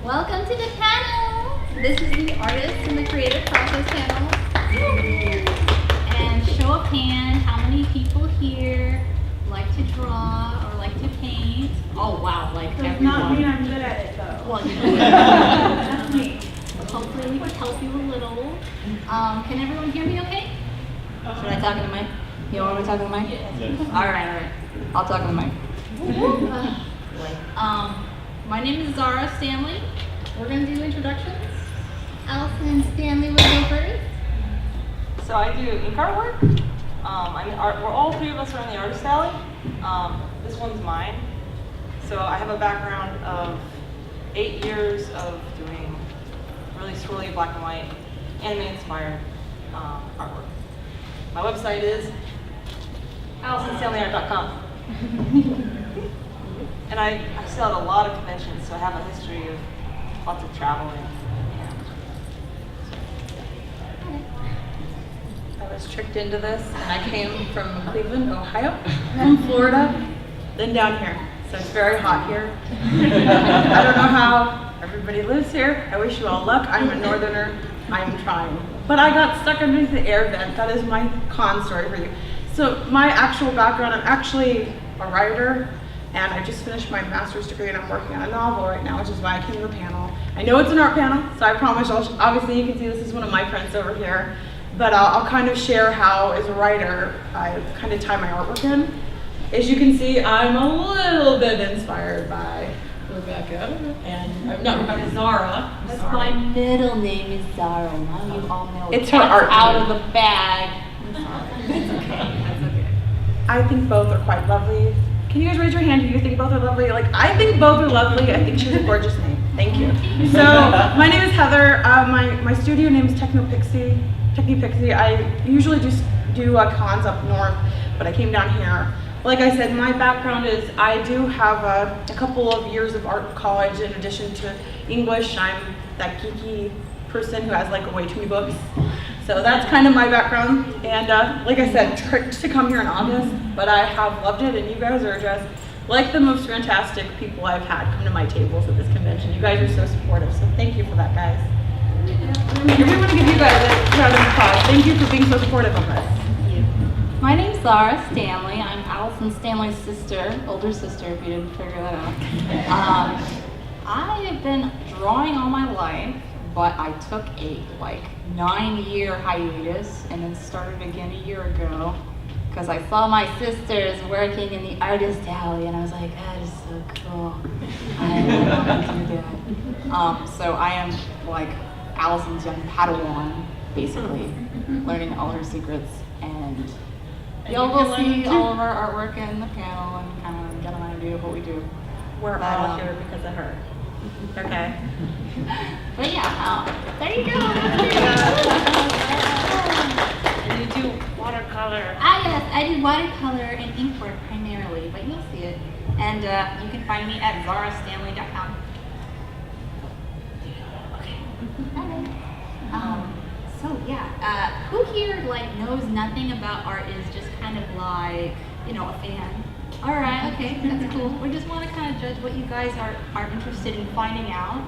Welcome to the panel. This is the artist and the creative process panel. And show of hand, how many people here like to draw or like to paint? Oh wow, like everyone. Not me, I'm good at it though. Well, you know, that's me. Hopefully we can help you a little. Can everyone hear me okay? Should I talk in the mic? You want me to talk in the mic? Yes. All right. I'll talk in the mic. My name is Zara Stanley. We're going to do introductions. Allison and Stanley will go first. So I do ink artwork. We're all three of us are in the artist alley. This one's mine. So I have a background of 8 years of doing really swirly black and white, anime-inspired artwork. My website is AllisonStanleyArt.com. And I sell at a lot of conventions, so I have a history of lots of traveling. I was tricked into this, and I came from Cleveland, Ohio, from Florida, then down here. So it's very hot here. I don't know how everybody lives here. I wish you all luck. I'm a northerner. I'm trying. But I got stuck underneath the air vent. That is my con story for you. So my actual background, I'm actually a writer, and I just finished my master's degree, and I'm working on a novel right now, which is why I came to the panel. I know it's an art panel, so I promise obviously you can see this is one of my friends over here, but I'll kind of share how, as a writer, I kind of tie my artwork in. As you can see, I'm a little bit inspired by Rebecca, and I'm not Rebecca, Zara. My middle name is Zara. Now you all know It's her art out name. of the bag. I'm sorry. That's okay. That's okay. I think both are quite lovely. Can you guys raise your hand? Do you think both are lovely? Like, I think both are lovely. I think she has a gorgeous name. Thank you. So, my name is Heather. My studio name is Technopixie. I usually just do cons up north, but I came down here. Like I said, my background is I do have a couple of years of art college in addition to English. I'm that geeky person who has like way too many books. So that's kind of my background. And like I said, tricked to come here in August, but I have loved it, and you guys are just like the most fantastic people I've had come to my tables at this convention. You guys are so supportive, so thank you for that, guys. We want to give you guys a round of applause. Thank you for being so supportive of us. My name's Zara Stanley. I'm Allison Stanley's sister, older sister, if you didn't figure that out. I have been drawing all my life, but I took a 9-year hiatus and then started again a year ago because I saw my sisters working in the artist alley, and I was like, that is so cool. I want to do that. So I am like Allison's young Padawan, basically, learning all her secrets, and y'all will see all of our artwork in the panel and kind of get an idea of what we do. We're all here because of her. Okay. But yeah, there you go. And you do watercolor. Yes, I do watercolor and ink work primarily, but you'll see it. And you can find me at zarastanley.com. Okay. So yeah, who here knows nothing about art, is just kind of like, a fan? All right, okay, that's cool. We just want to kind of judge what you guys are interested in finding out.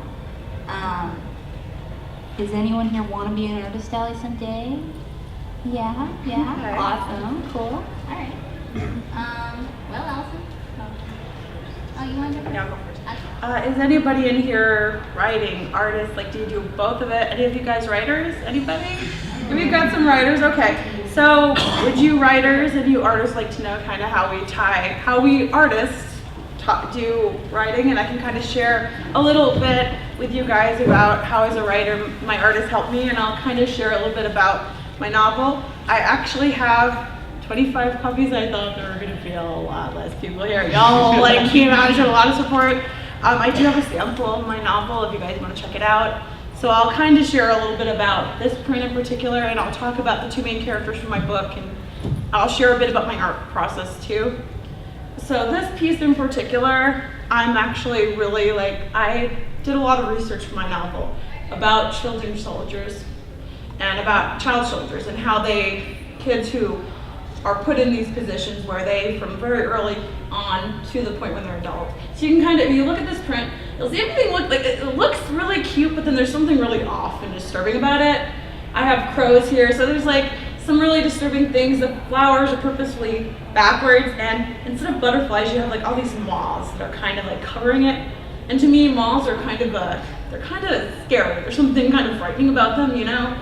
Does anyone here want to be an artist alley someday? Yeah, Okay. awesome, cool. All right. Well, Allison. Oh, you want to go first? Yeah, I'll go first. Okay. Is anybody in here writing, artists? Like, do you do both of it? Any of you guys writers? Anybody? We've got some writers. Okay. So, would you writers and you artists like to know kind of how we artists do writing? And I can kind of share a little bit with you guys about how, as a writer, my artists helped me, and I'll kind of share a little bit about my novel. I actually have 25 copies. I thought there were going to be a lot less people here. Y'all came out and showed a lot of support. I do have a sample of my novel if you guys want to check it out. So I'll kind of share a little bit about this print in particular, and I'll talk about the two main characters from my book, and I'll share a bit about my art process too. So this piece in particular, I'm actually really I did a lot of research for my novel about children soldiers and about child soldiers and how kids who are put in these positions where they, from very early on to the point when they're adult. So you can if you look at this print, you'll see everything look like, it looks really cute, but then there's something really off and disturbing about it. I have crows here, so there's like some really disturbing things. The flowers are purposefully backwards, and instead of butterflies, you have like all these moths that are kind of like covering it. And to me, moths are kind of they're kind of scary. There's something kind of frightening about them, you know?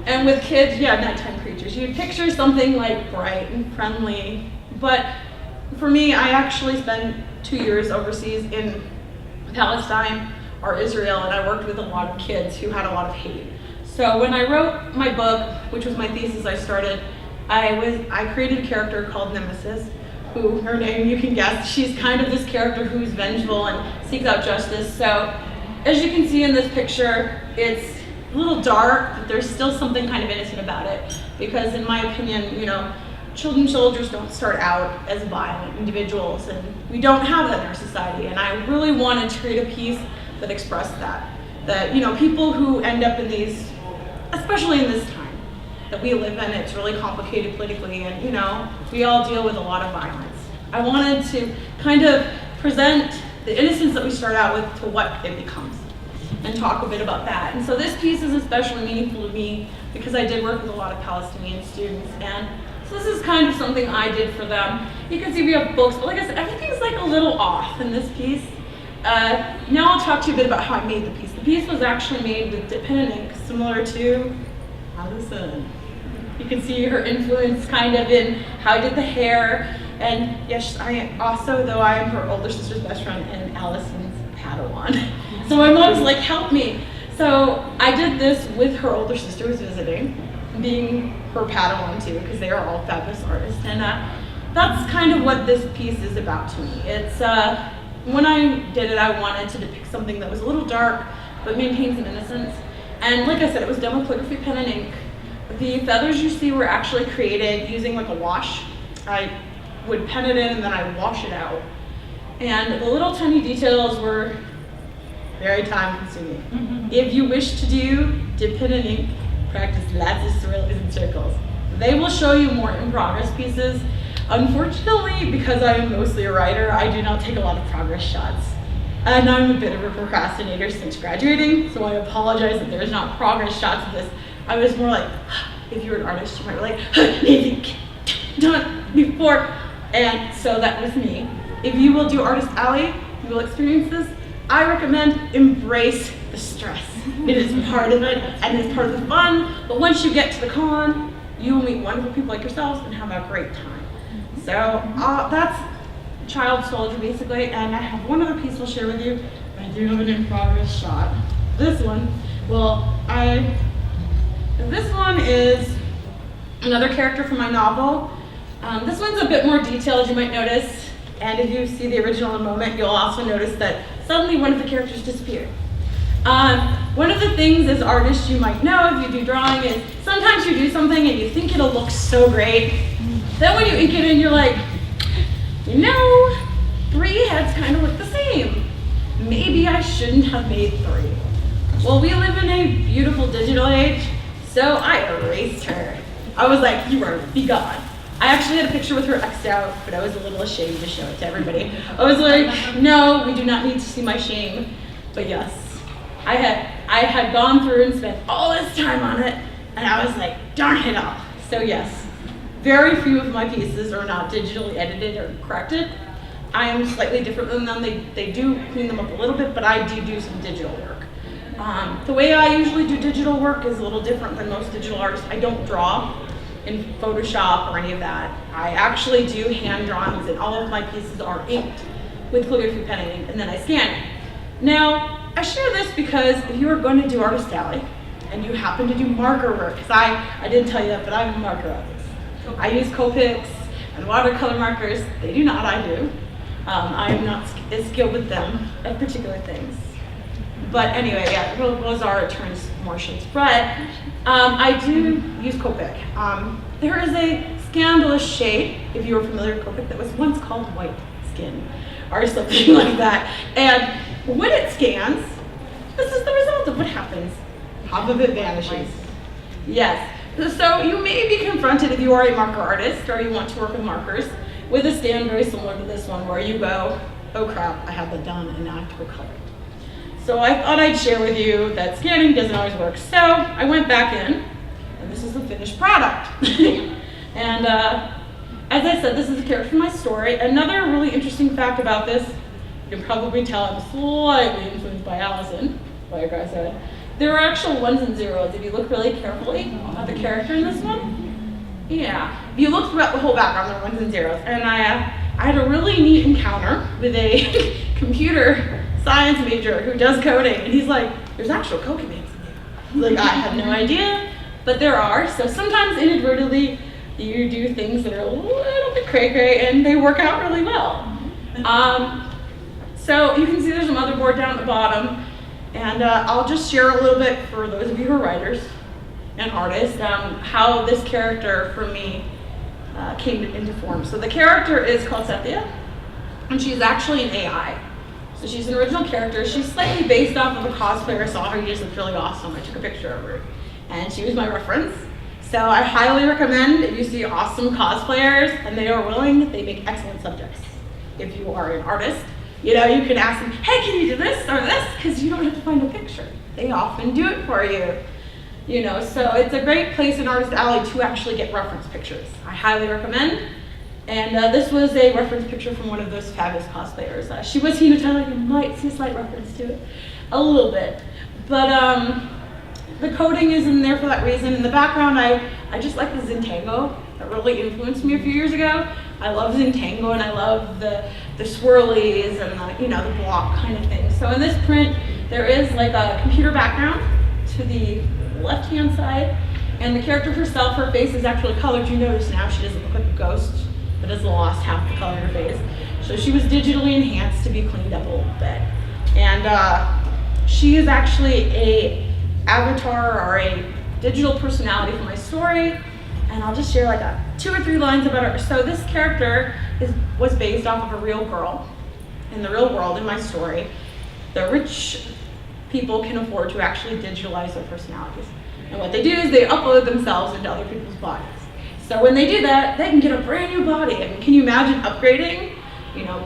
And with kids, yeah, nighttime creatures. You'd picture something like bright and friendly. But for me, I actually spent 2 years overseas in Palestine or Israel, and I worked with a lot of kids who had a lot of hate. So when I wrote my book, which was my thesis I started, I created a character called Nemesis, who, her name you can guess, she's kind of this character who's vengeful and seeks out justice. So as you can see in this picture, it's a little dark, but there's still something kind of innocent about it. Because in my opinion, you know, children soldiers don't start out as violent individuals, and we don't have that in our society. And I really wanted to create a piece that expressed that. That, you know, people who end up in these, especially in this time that we live in, it's really complicated politically, and you know, we all deal with a lot of violence. I wanted to kind of present the innocence that we start out with to what it becomes, and talk a bit about that. And so this piece is especially meaningful to me because I did work with a lot of Palestinian students, and so this is kind of something I did for them. You can see we have books, but like I said, everything's like a little off in this piece. Now I'll talk to you a bit about how I made the piece. The piece was actually made with dip pen and ink, similar to llison. You can see her influence kind of in how I did the hair. And yes, I also, though I am her older sister's best friend and Allison's Padawan. So my mom's like, help me. So I did this with her older sister who was visiting, being her Padawan too, because they are all fabulous artists. And that's kind of what this piece is about to me. It's, when I did it, I wanted to depict something that was a little dark, but maintained some innocence. And like I said, it was done with calligraphy pen and ink. The feathers you see were actually created using like a wash. I would pen it in and then I'd wash it out. And the little tiny details were very time consuming. Mm-hmm. If you wish to do dip pen and ink, practice lots of swirls and circles. They will show you more in progress pieces. Unfortunately, because I am mostly a writer, I do not take a lot of progress shots. And I'm a bit of a procrastinator since graduating, so I apologize that there's not progress shots of this. I was more like, if you're an artist, you might be like, maybe done before. And so that was me. If you will do Artist Alley, you will experience this. I recommend embrace the stress. It is part of it, and it's part of the fun. But once you get to the con, you will meet wonderful people like yourselves and have a great time. So that's Child Soldier basically, and I have one other piece I'll share with you. I do have an in progress shot. This one, this one is another character from my novel. This one's a bit more detailed, you might notice, and if you see the original in a moment, you'll also notice that suddenly one of the characters disappeared. One of the things as artists you might know if you do drawing is sometimes you do something and you think it'll look so great. Then when you ink it in, you're like, you know, 3 heads kind of look the same. Maybe I shouldn't have made 3. Well, we live in a beautiful digital age, so I erased her. I was like, you are be gone. I actually had a picture with her X'd out, but I was a little ashamed to show it to everybody. I was like, no, we do not need to see my shame. But yes, I had gone through and spent all this time on it, and I was like, darn it all. So yes. Very few of my pieces are not digitally edited or corrected. I am slightly different than them. They do clean them up a little bit, but I do some digital work. The way I usually do digital work is a little different than most digital artists. I don't draw in Photoshop or any of that. I actually do hand drawings, and all of my pieces are inked with calligraphy pen and ink, and then I scan it. Now, I share this because if you are going to do Artist Alley, and you happen to do marker work, because I didn't tell you that, but I'm a marker artist. I use Copics and watercolor markers. They do not, I do. I am not as skilled with them at particular things. But anyway, yeah, Rosar turns more shades. But I do use Copic. There is a scandalous shade, if you are familiar with Copic, that was once called white skin or something like that. And when it scans, this is the result of what happens. Half of it vanishes. Yes. So you may be confronted if you are a marker artist or you want to work with markers with a stand very similar to this one where you go, oh crap, I have that done and now I have to go color it. So I thought I'd share with you that scanning doesn't always work. So I went back in, and this is the finished product. And as I said, this is a character from my story. Another really interesting fact about this, you can probably tell I'm slightly influenced by Allison, like I said. There are actual ones and zeros if you look really carefully at the character in this one. Yeah, if you look throughout the whole background, there are ones and zeros. And I had a really neat encounter with a computer science major who does coding, and he's like, there's actual code commands in there. Like, I had no idea, but there are. So sometimes inadvertently, you do things that are a little bit cray-cray, and they work out really well. So you can see there's a motherboard down at the bottom, and I'll just share a little bit for those of you who are writers and artists, how this character for me came into form. So the character is called Cynthia, and she's actually an AI. So she's an original character. She's slightly based off of a cosplayer I saw her. She just looked really awesome. I took a picture of her, and she was my reference. So I highly recommend if you see awesome cosplayers and they are willing, they make excellent subjects. If you are an artist, you know, you can ask them, hey, can you do this or this? Because you don't have to find a picture. They often do it for you. You know, so it's a great place in Artist Alley to actually get reference pictures. I highly recommend. And this was a reference picture from one of those fabulous cosplayers. She was Tina Turner. You might see a slight reference to it, a little bit. But the coding is in there for that reason. In the background, I just like the Zintango. That really influenced me a few years ago. I love Zintango, and I love the swirlies and the block kind of thing. So in this print, there is like a computer background to the left-hand side, and the character herself, her face is actually colored. You notice now she doesn't look like a ghost, but has lost half the color in her face. So she was digitally enhanced to be cleaned up a little bit. And she is actually a avatar or a digital personality for my story. And I'll just share like 2 or 3 lines about her. So this character was based off of a real girl in the real world in my story. The rich people can afford to actually digitalize their personalities. And what they do is they upload themselves into other people's bodies. So when they do that, they can get a brand new body. I mean, can you imagine upgrading?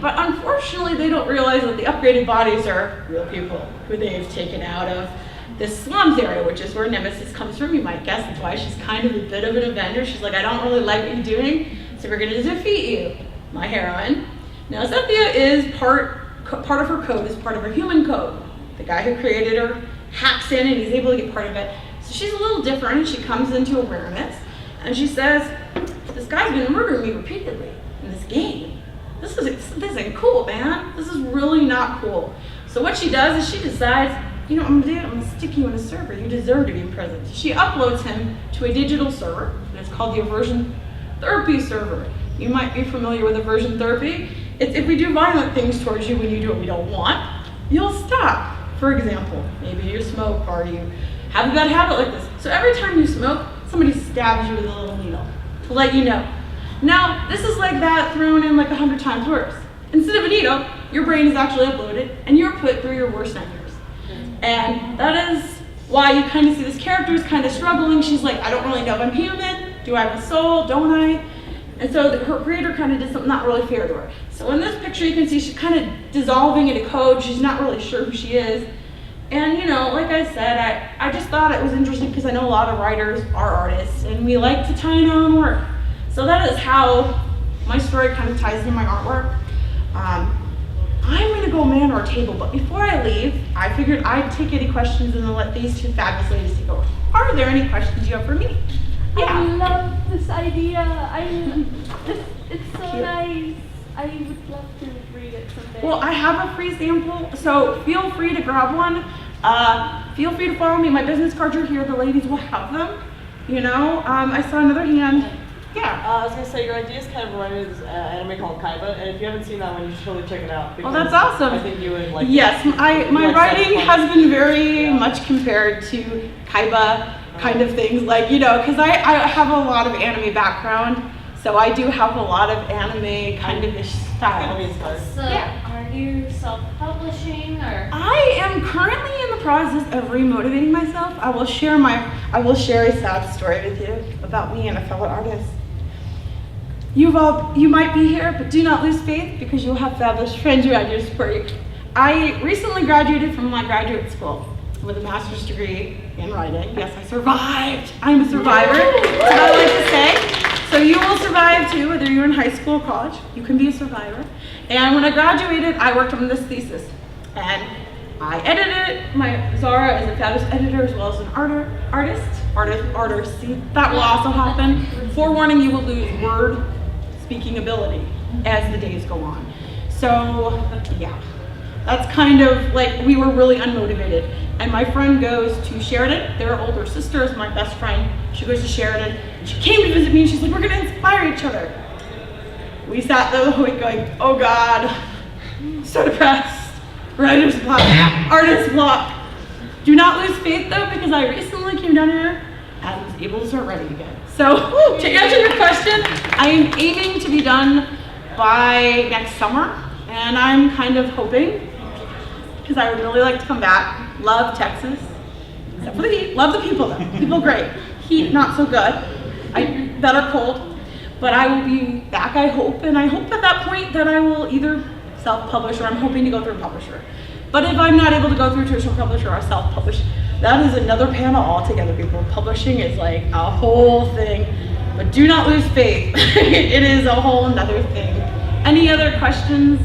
But unfortunately, they don't realize that the upgraded bodies are real people who they've taken out of this slums area, which is where Nemesis comes from. You might guess that's why she's kind of a bit of an avenger. She's like, I don't really like what you're doing, so we're going to defeat you, my heroine. Now, Cynthia is part of her code is part of her human code. The guy who created her hacks in, and he's able to get part of it. So she's a little different. She comes into awareness, and she says, this guy's been murdering me repeatedly in this game. This isn't cool, man. This is really not cool. So what she does is she decides, I'm gonna stick you in a server. You deserve to be in prison. She uploads him to a digital server, and it's called the aversion therapy server. You might be familiar with aversion therapy. It's if we do violent things towards you when you do what we don't want, you'll stop. For example, maybe you smoke or you have a bad habit like this. So every time you smoke, somebody stabs you with a little needle to let you know. Now, this is like that thrown in like 100 times worse. Instead of a needle, your brain is actually uploaded and you're put through your worst nightmares. And that is why you kind of see this character is kind of struggling. She's like, I don't really know if I'm human. Do I have a soul? Don't I? And so her creator kind of did something not really fair to her. So in this picture, you can see she's kind of dissolving into code. She's not really sure who she is. And like I said, I just thought it was interesting because I know a lot of writers are artists and we like to tie in our own work. So that is how my story kind of ties into my artwork. I'm gonna go man or table, but before I leave, I figured I'd take any questions and then let these 2 fabulous ladies take over. Are there any questions you have for me? Yeah. I love this idea. It's so nice. I would love to read it someday. Well, I have a free sample, so feel free to grab one. Feel free to follow me. My business cards are here. The ladies will have them. I saw another hand. Yeah. I was going to say, your idea is kind of reminded of this anime called Kaiba, and if you haven't seen that one, you should totally check it out. Oh, that's awesome. I think you would like Yes, it. my writing has been very much compared to Kaiba kind of things, because I have a lot of anime background, so I do have a lot of anime kind of ish style. So, are you self-publishing or? I am currently in the process of remotivating myself. I will share a sad story with you about me and a fellow artist. You might be here, but do not lose faith because you'll have fabulous friends around you to support you. I recently graduated from my graduate school with a master's degree in writing. Yes, I survived. I'm a survivor. That's what I like to say. So you will survive too, whether you're in high school or college. You can be a survivor. And when I graduated, I worked on this thesis. And I edited it. Zara is a fabulous editor as well as an artist. See, that will also happen. Forewarning, you will lose word speaking ability as the days go on. So, yeah. That's kind of like, we were really unmotivated. And my friend goes to Sheridan. Their older sister is my best friend. She goes to Sheridan. She came to visit me and she's like, we're gonna inspire each other. We sat there the whole week going, oh God, so depressed. Writer's block, artist block. Do not lose faith though, because I recently came down here and was able to start writing again. So to answer your question, I am aiming to be done by next summer. And I'm kind of hoping, because I would really like to come back. Love Texas, except for the heat. Love the people though. People great. Heat not so good. Better cold. But I will be back, I hope. And I hope at that point that I will either self-publish or I'm hoping to go through a publisher. But if I'm not able to go through a traditional publisher or self-publish, that is another panel altogether, people. Publishing is like a whole thing. But do not lose faith. It is a whole another thing. Any other questions?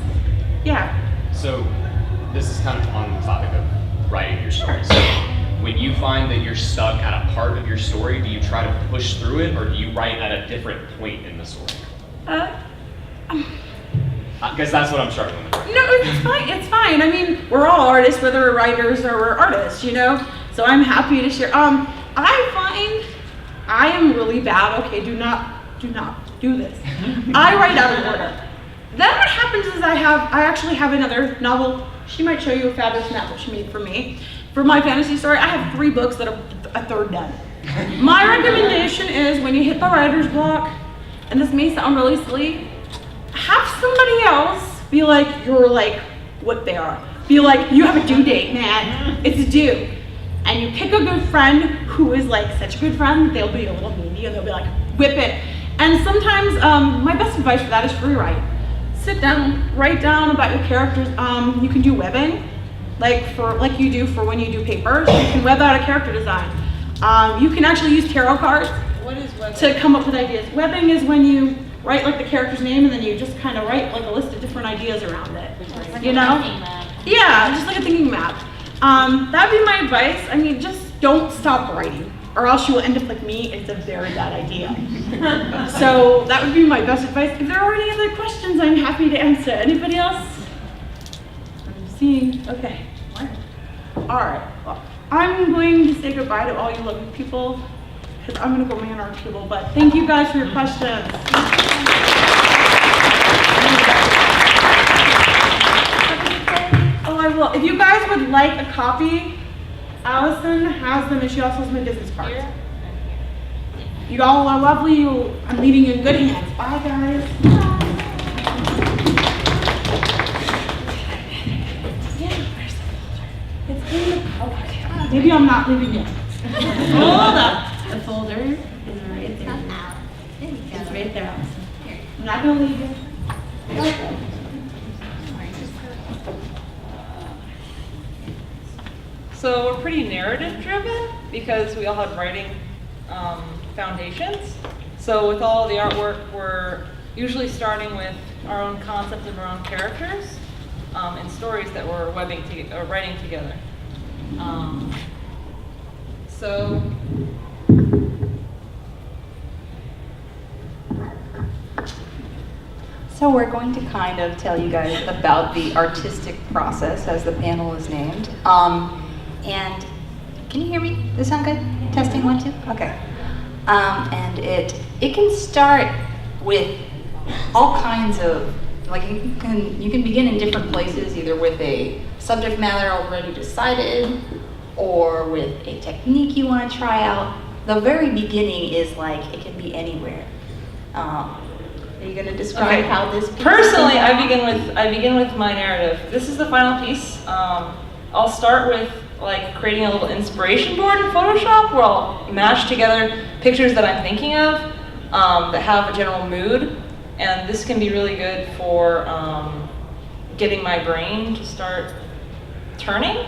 Yeah. So this is kind of on the topic of writing your story. So when you find that you're stuck at a part of your story, do you try to push through it or do you write at a different point in the story? Because that's what I'm struggling with. No, it's fine. It's fine. I mean, we're all artists, whether we're writers or we're artists, you know? So I'm happy to share. I find I am really bad. Okay, do not do this. I write out of order. Then what happens is I actually have another novel. She might show you a fabulous novel she made for me. For my fantasy story, I have 3 books that are a third done. My recommendation is when you hit the writer's block, and this may sound really silly, have somebody else be like, you're like what they are. Be like, you have a due date, man. It's due. And you pick a good friend who is like such a good friend, they'll be a little needy and they'll be like, whip it. And sometimes, my best advice for that is free write. Sit down, write down about your characters. You can do webbing, like you do for when you do papers. You can web out a character design. You can actually use tarot cards to come up with ideas. Webbing is when you write like the character's name and then you just kind of write like a list of different ideas around it. Like you a know? thinking map. Yeah, just like a thinking map. That'd be my advice. I mean, just don't stop writing, or else you will end up like me. It's a very bad idea. So that would be my best advice. If there are any other questions, I'm happy to answer. Anybody else? I'm seeing. Okay. All right. Well, I'm going to say goodbye to all you lovely people because I'm going to go man our table. But thank you guys for your questions. Oh, I will. If you guys would like a copy, Allison has them, and she also has my business cards. You all are lovely. I'm leaving you in good hands. Bye, guys. It's in the. Oh, maybe I'm not leaving yet. Hold up. The folder is right there. It's right there, Allison. I'm not gonna leave you. So we're pretty narrative driven because we all have writing foundations. So with all the artwork, we're usually starting with our own concept of our own characters and stories that we're writing together. So we're going to kind of tell you guys about the artistic process, as the panel is named. And can you hear me? Does it sound good? Testing 1, 2. Okay. And it can start with all kinds of, like you can begin in different places, either with a subject matter already decided, or with a technique you want to try out. The very beginning is like it can be anywhere. Are you going to describe how this piece Personally, I begin with my narrative. This is the final piece. I'll start with like creating a little inspiration board in Photoshop where I'll mash together pictures that I'm thinking of that have a general mood, and this can be really good for getting my brain to start turning.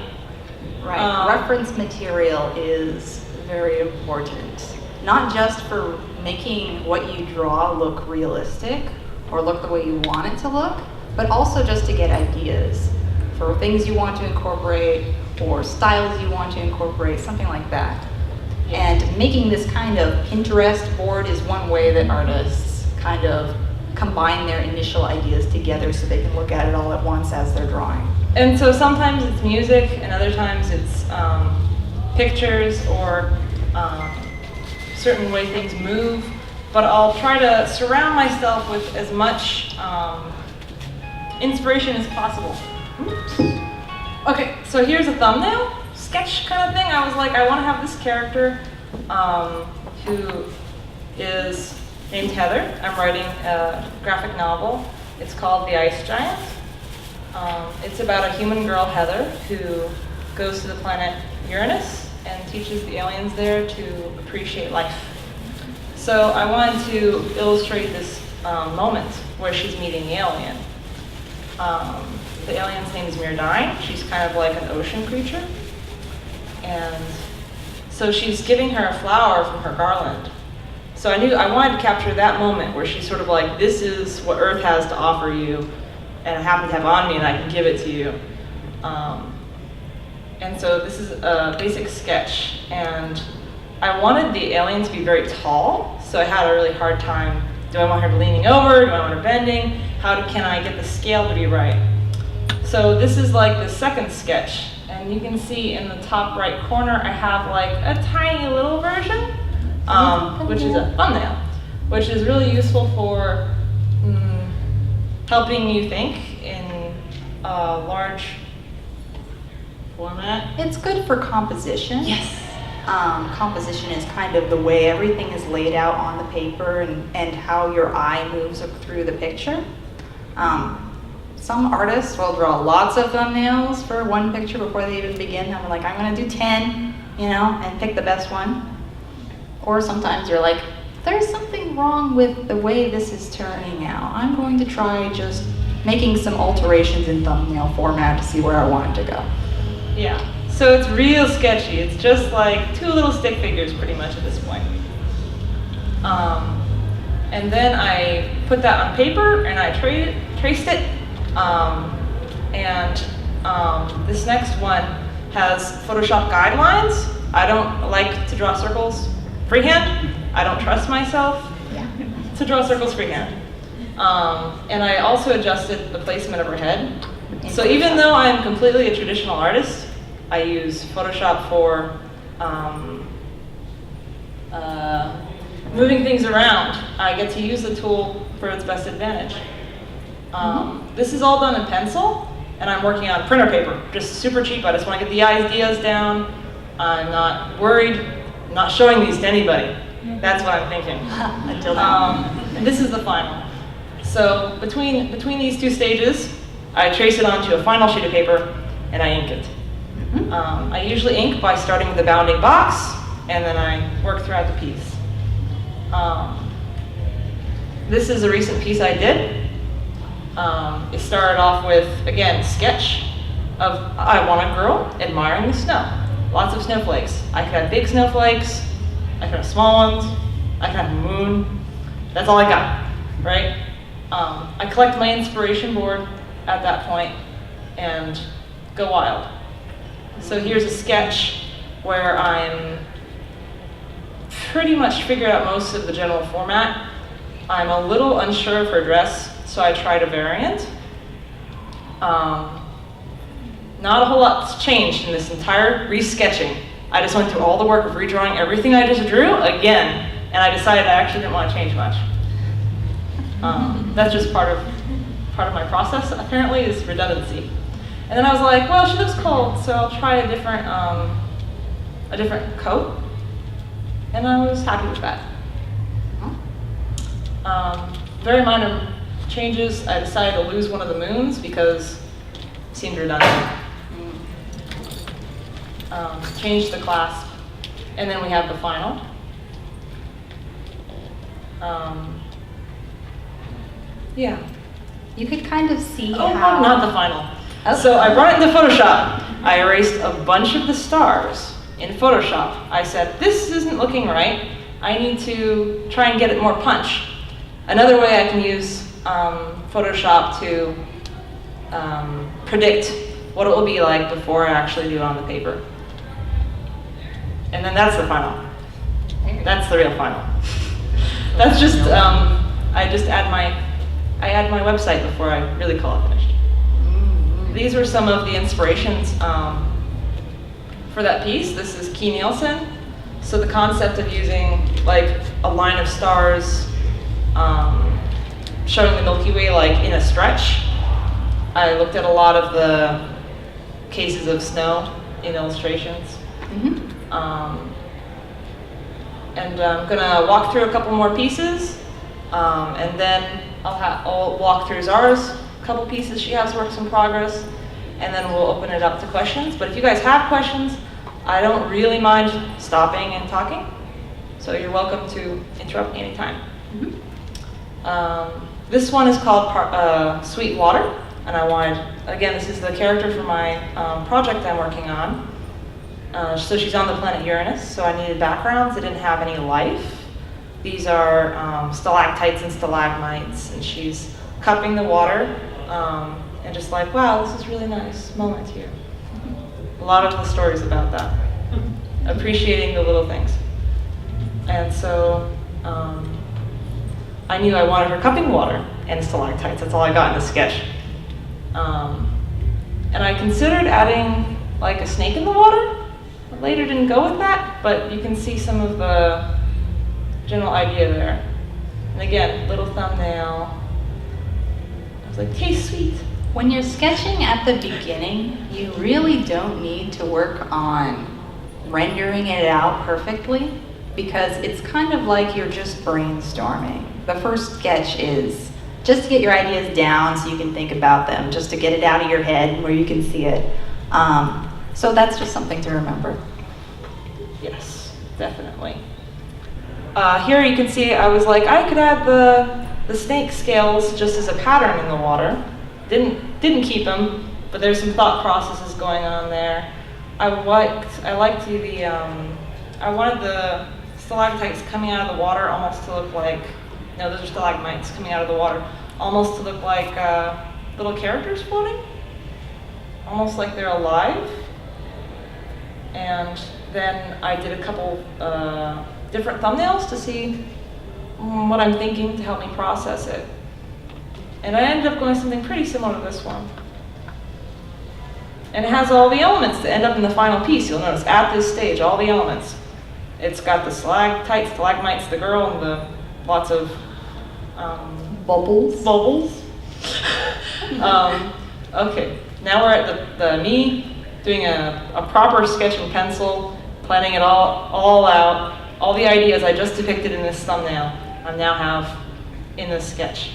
Right. Reference material is very important. Not just for making what you draw look realistic or look the way you want it to look, but also just to get ideas for things you want to incorporate or styles you want to incorporate, something like that. And making this kind of Pinterest board is one way that artists kind of combine their initial ideas together so they can look at it all at once as they're drawing. And so sometimes it's music, and other times it's pictures or certain way things move. But I'll try to surround myself with as much inspiration as possible. Oops. Okay, so here's a thumbnail sketch kind of thing. I was like, I want to have this character who is named Heather. I'm writing a graphic novel. It's called The Ice Giant. It's about a human girl, Heather, who goes to the planet Uranus and teaches the aliens there to appreciate life. So I wanted to illustrate this moment where she's meeting the alien. The alien's name is Myrdyne. She's kind of like an ocean creature. And so she's giving her a flower from her garland. So I knew I wanted to capture that moment where she's sort of like, this is what Earth has to offer you, and I happen to have on me and I can give it to you. And so this is a basic sketch, and I wanted the alien to be very tall, so I had a really hard time. Do I want her leaning over? Do I want her bending? Can I get the scale to be right? So this is like the second sketch, and you can see in the top right corner I have like a tiny little version, which is a thumbnail, which is really useful for helping you think in a large format. It's good for composition. Yes. Composition is kind of the way everything is laid out on the paper and how your eye moves through the picture. Some artists will draw lots of thumbnails for one picture before they even begin. I'm like, I'm gonna do 10, and pick the best one. Or sometimes you're like, there's something wrong with the way this is turning out. I'm going to try just making some alterations in thumbnail format to see where I want it to go. Yeah, so it's real sketchy. It's just like two little stick figures pretty much at this point. And then I put that on paper and I traced it. This next one has Photoshop guidelines. I don't like to draw circles freehand. I don't trust myself to draw circles freehand. And I also adjusted the placement of her head. So even though I'm completely a traditional artist, I use Photoshop for moving things around. I get to use the tool for its best advantage. This is all done in pencil, and I'm working on printer paper, just super cheap. I just want to get the ideas down. I'm not worried, I'm not showing these to anybody. That's what I'm thinking. Until now. And this is the final. So between these two stages, I trace it onto a final sheet of paper, and I ink it. I usually ink by starting with a bounding box, and then I work throughout the piece. This is a recent piece I did. It started off with, again, sketch of I want a girl admiring the snow. Lots of snowflakes. I could have big snowflakes, I could have small ones, I could have a moon. That's all I got, right? I collect my inspiration board at that point and go wild. So here's a sketch where I'm pretty much figured out most of the general format. I'm a little unsure of her dress, so I tried a variant. Not a whole lot's changed in this entire resketching. I just went through all the work of redrawing everything I just drew again, and I decided I actually didn't want to change much. That's just part of my process, apparently, is redundancy. And then I was like, well, she looks cold, so I'll try a different coat. And I was happy with that. Very minor changes. I decided to lose one of the moons because it seemed redundant. Changed the clasp, and then we have the final. Yeah. You could kind of see Oh, how... not the final. Okay. So I brought it into Photoshop. I erased a bunch of the stars in Photoshop. I said, this isn't looking right. I need to try and get it more punch. Another way I can use Photoshop to predict what it will be like before I actually do it on the paper. And then that's the final. That's the real final. That's just, I add my website before I really call it finished. These were some of the inspirations for that piece. This is Key-Nielsen. So the concept of using like a line of stars showing the Milky Way like in a stretch. I looked at a lot of the cases of snow in illustrations. And I'm gonna walk through a couple more pieces, and then I'll walk through Zara's couple pieces she has works in progress, and then we'll open it up to questions. But if you guys have questions, I don't really mind stopping and talking, so you're welcome to interrupt me anytime. This one is called Sweet Water, and I wanted, again, this is the character for my project I'm working on. So she's on the planet Uranus, so I needed backgrounds that didn't have any life. These are stalactites and stalagmites, and she's cupping the water, and just like, wow, this is really nice moment here. A lot of the stories about that, appreciating the little things. And so I knew I wanted her cupping water and stalactites. That's all I got in the sketch. And I considered adding like a snake in the water. Later didn't go with that, but you can see some of the general idea there. And again, little thumbnail. I was like, tastes sweet. When you're sketching at the beginning, you really don't need to work on rendering it out perfectly, because it's kind of like you're just brainstorming. The first sketch is just to get your ideas down so you can think about them, just to get it out of your head where you can see it. So that's just something to remember. Yes, definitely. Here you can see I was like, I could add the snake scales just as a pattern in the water. Didn't keep them, but there's some thought processes going on there. I wanted the stalactites coming out of the water almost to look like, no, those are stalagmites coming out of the water, almost to look like little characters floating, almost like they're alive. And then I did a couple different thumbnails to see what I'm thinking to help me process it. And I ended up going something pretty similar to this one. And it has all the elements that end up in the final piece. You'll notice at this stage, all the elements. It's got the stalactites, stalagmites, the girl, and the lots of bubbles. Okay, now we're at the me doing a proper sketch in pencil, planning it all out. All the ideas I just depicted in this thumbnail, I now have in this sketch.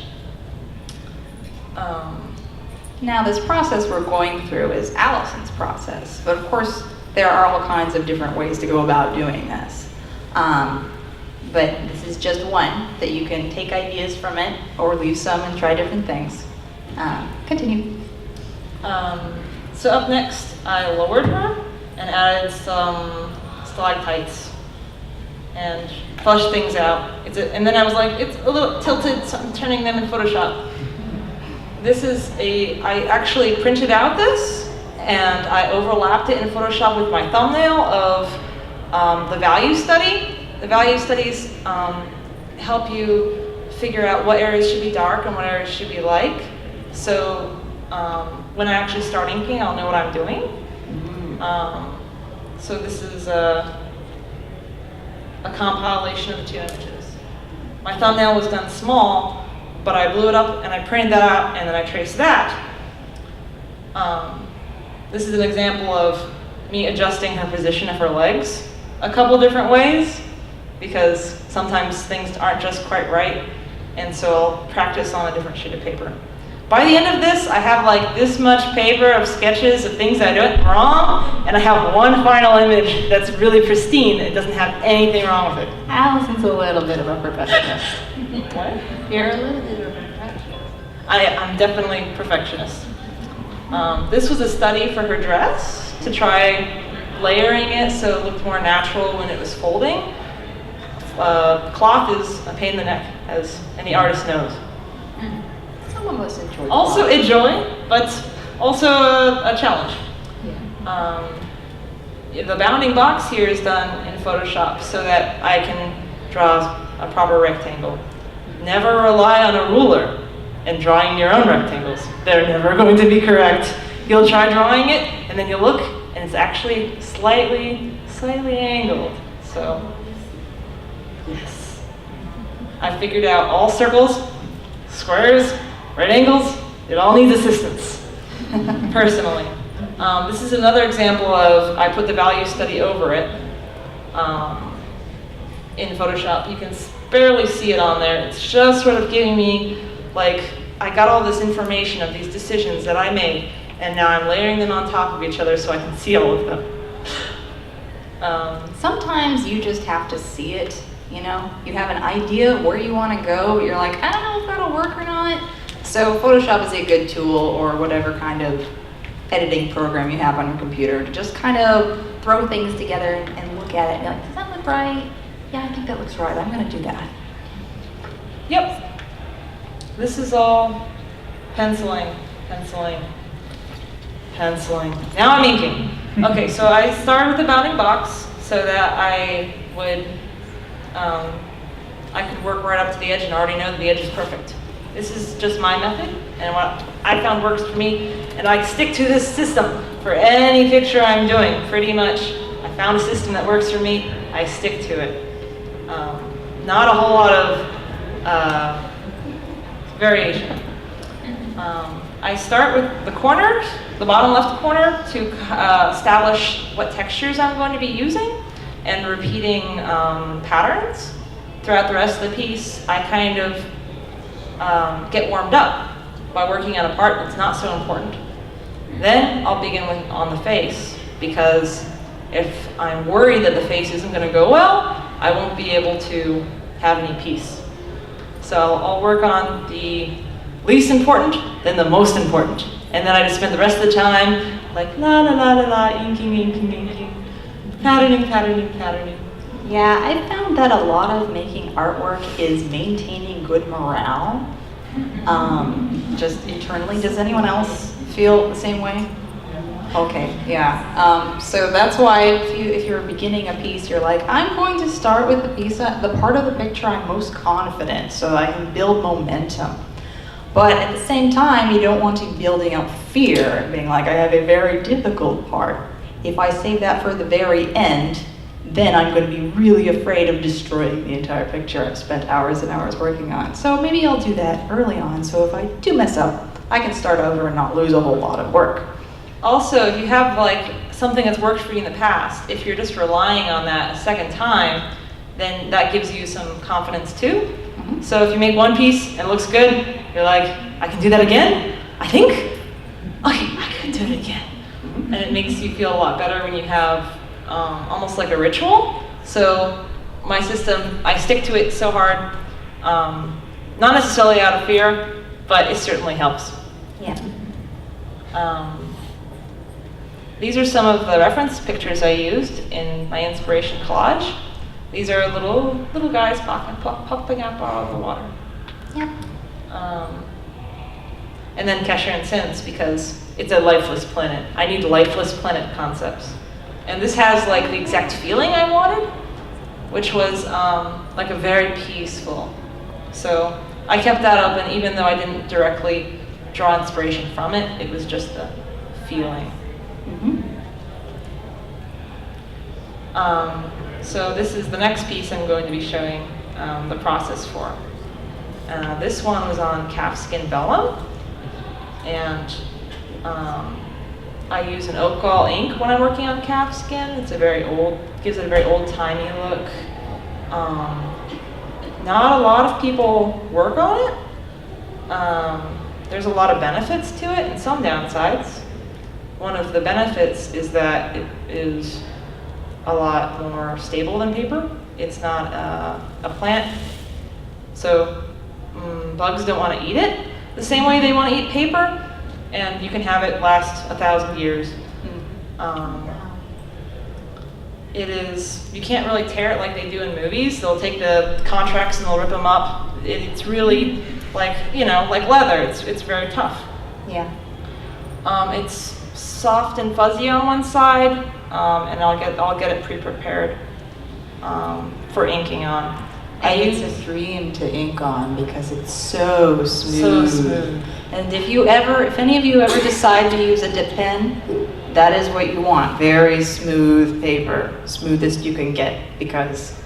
Now this process we're going through is Allison's process, but of course there are all kinds of different ways to go about doing this. But this is just one that you can take ideas from it or leave some and try different things. Continue. So up next, I lowered her and added some stalactites and flushed things out. And then I was like, it's a little tilted, so I'm turning them in Photoshop. This is I actually printed out this and I overlapped it in Photoshop with my thumbnail of the value study. The value studies help you figure out what areas should be dark and what areas should be light. So when I actually start inking, I'll know what I'm doing. So this is a compilation of the two images. My thumbnail was done small, but I blew it up and I printed that out and then I traced that. This is an example of me adjusting her position of her legs a couple different ways, because sometimes things aren't just quite right, and so I'll practice on a different sheet of paper. By the end of this, I have like this much paper of sketches of things I did wrong, and I have one final image that's really pristine. It doesn't have anything wrong with it. Allison's a little bit of a perfectionist. What? You're a little bit of a perfectionist. I'm definitely a perfectionist. This was a study for her dress, to try layering it so it looked more natural when it was folding. Cloth is a pain in the neck, as any artist knows. Some of us enjoy Also cloth. enjoy, but also a challenge. The bounding box here is done in Photoshop so that I can draw a proper rectangle. Never rely on a ruler in drawing your own rectangles. They're never going to be correct. You'll try drawing it, and then you'll look, and it's actually slightly angled. So, yes. I figured out all circles, squares, right angles, it all needs assistance, personally. This is another example of, I put the value study over it in Photoshop. You can barely see it on there. It's just sort of giving me, like, I got all this information of these decisions that I made, and now I'm layering them on top of each other so I can see all of them. Sometimes you just have to see it, you know? You have an idea of where you want to go, you're like, I don't know if that'll work or not. So Photoshop is a good tool, or whatever kind of editing program you have on your computer, to just kind of throw things together and look at it and be like, does that look right? Yeah, I think that looks right. I'm going to do that. Yep. This is all penciling. Now I'm inking. Okay, so I started with the bounding box so that I would, I could work right up to the edge and already know that the edge is perfect. This is just my method, and what I found works for me, and I stick to this system for any picture I'm doing, pretty much. I found a system that works for me, I stick to it. Not a whole lot of variation. I start with the corners, the bottom left corner, to establish what textures I'm going to be using, and repeating patterns. Throughout the rest of the piece, I kind of get warmed up by working on a part that's not so important. Then I'll begin on the face, because if I'm worried that the face isn't going to go well, I won't be able to have any peace. So I'll work on the least important, then the most important. And then I just spend the rest of the time like la la la la la, inking, patterning. Yeah, I found that a lot of making artwork is maintaining good morale. Just internally, does anyone else feel the same way? Okay, yeah. So that's why if you're beginning a piece, you're like, I'm going to start with the part of the picture I'm most confident, so I can build momentum. But at the same time, you don't want to be building up fear and being like, I have a very difficult part. If I save that for the very end, then I'm going to be really afraid of destroying the entire picture I've spent hours and hours working on. So maybe I'll do that early on, so if I do mess up, I can start over and not lose a whole lot of work. Also, if you have like something that's worked for you in the past, if you're just relying on that a second time, then that gives you some confidence too. So if you make one piece and it looks good, you're like, I can do that again? I think? Okay, I can do it again. And it makes you feel a lot better when you have almost like a ritual. So my system, I stick to it so hard, not necessarily out of fear, but it certainly helps. Yeah. These are some of the reference pictures I used in my inspiration collage. These are little guys popping up out of the water. Yep. And then Kesher and Sins, because it's a lifeless planet. I need lifeless planet concepts. And this has like the exact feeling I wanted, which was like a very peaceful. So I kept that up, and even though I didn't directly draw inspiration from it, it was just the feeling. So this is the next piece I'm going to be showing the process for. This one was on calfskin vellum, and I use an oak gall ink when I'm working on calfskin. It's gives it a very old-timey look. Not a lot of people work on it. There's a lot of benefits to it and some downsides. One of the benefits is that it is a lot more stable than paper. It's not a plant, so bugs don't want to eat it the same way they want to eat paper, and you can have it last 1,000 years. It is, you can't really tear it like they do in movies. They'll take the contracts and they'll rip them up. It's really like, like leather. It's very tough. Yeah. It's soft and fuzzy on one side, and I'll get it pre-prepared for inking on. It's a dream to ink on because it's so smooth. So smooth. And if any of you ever decide to use a dip pen, that is what you want. Very smooth paper, smoothest you can get, because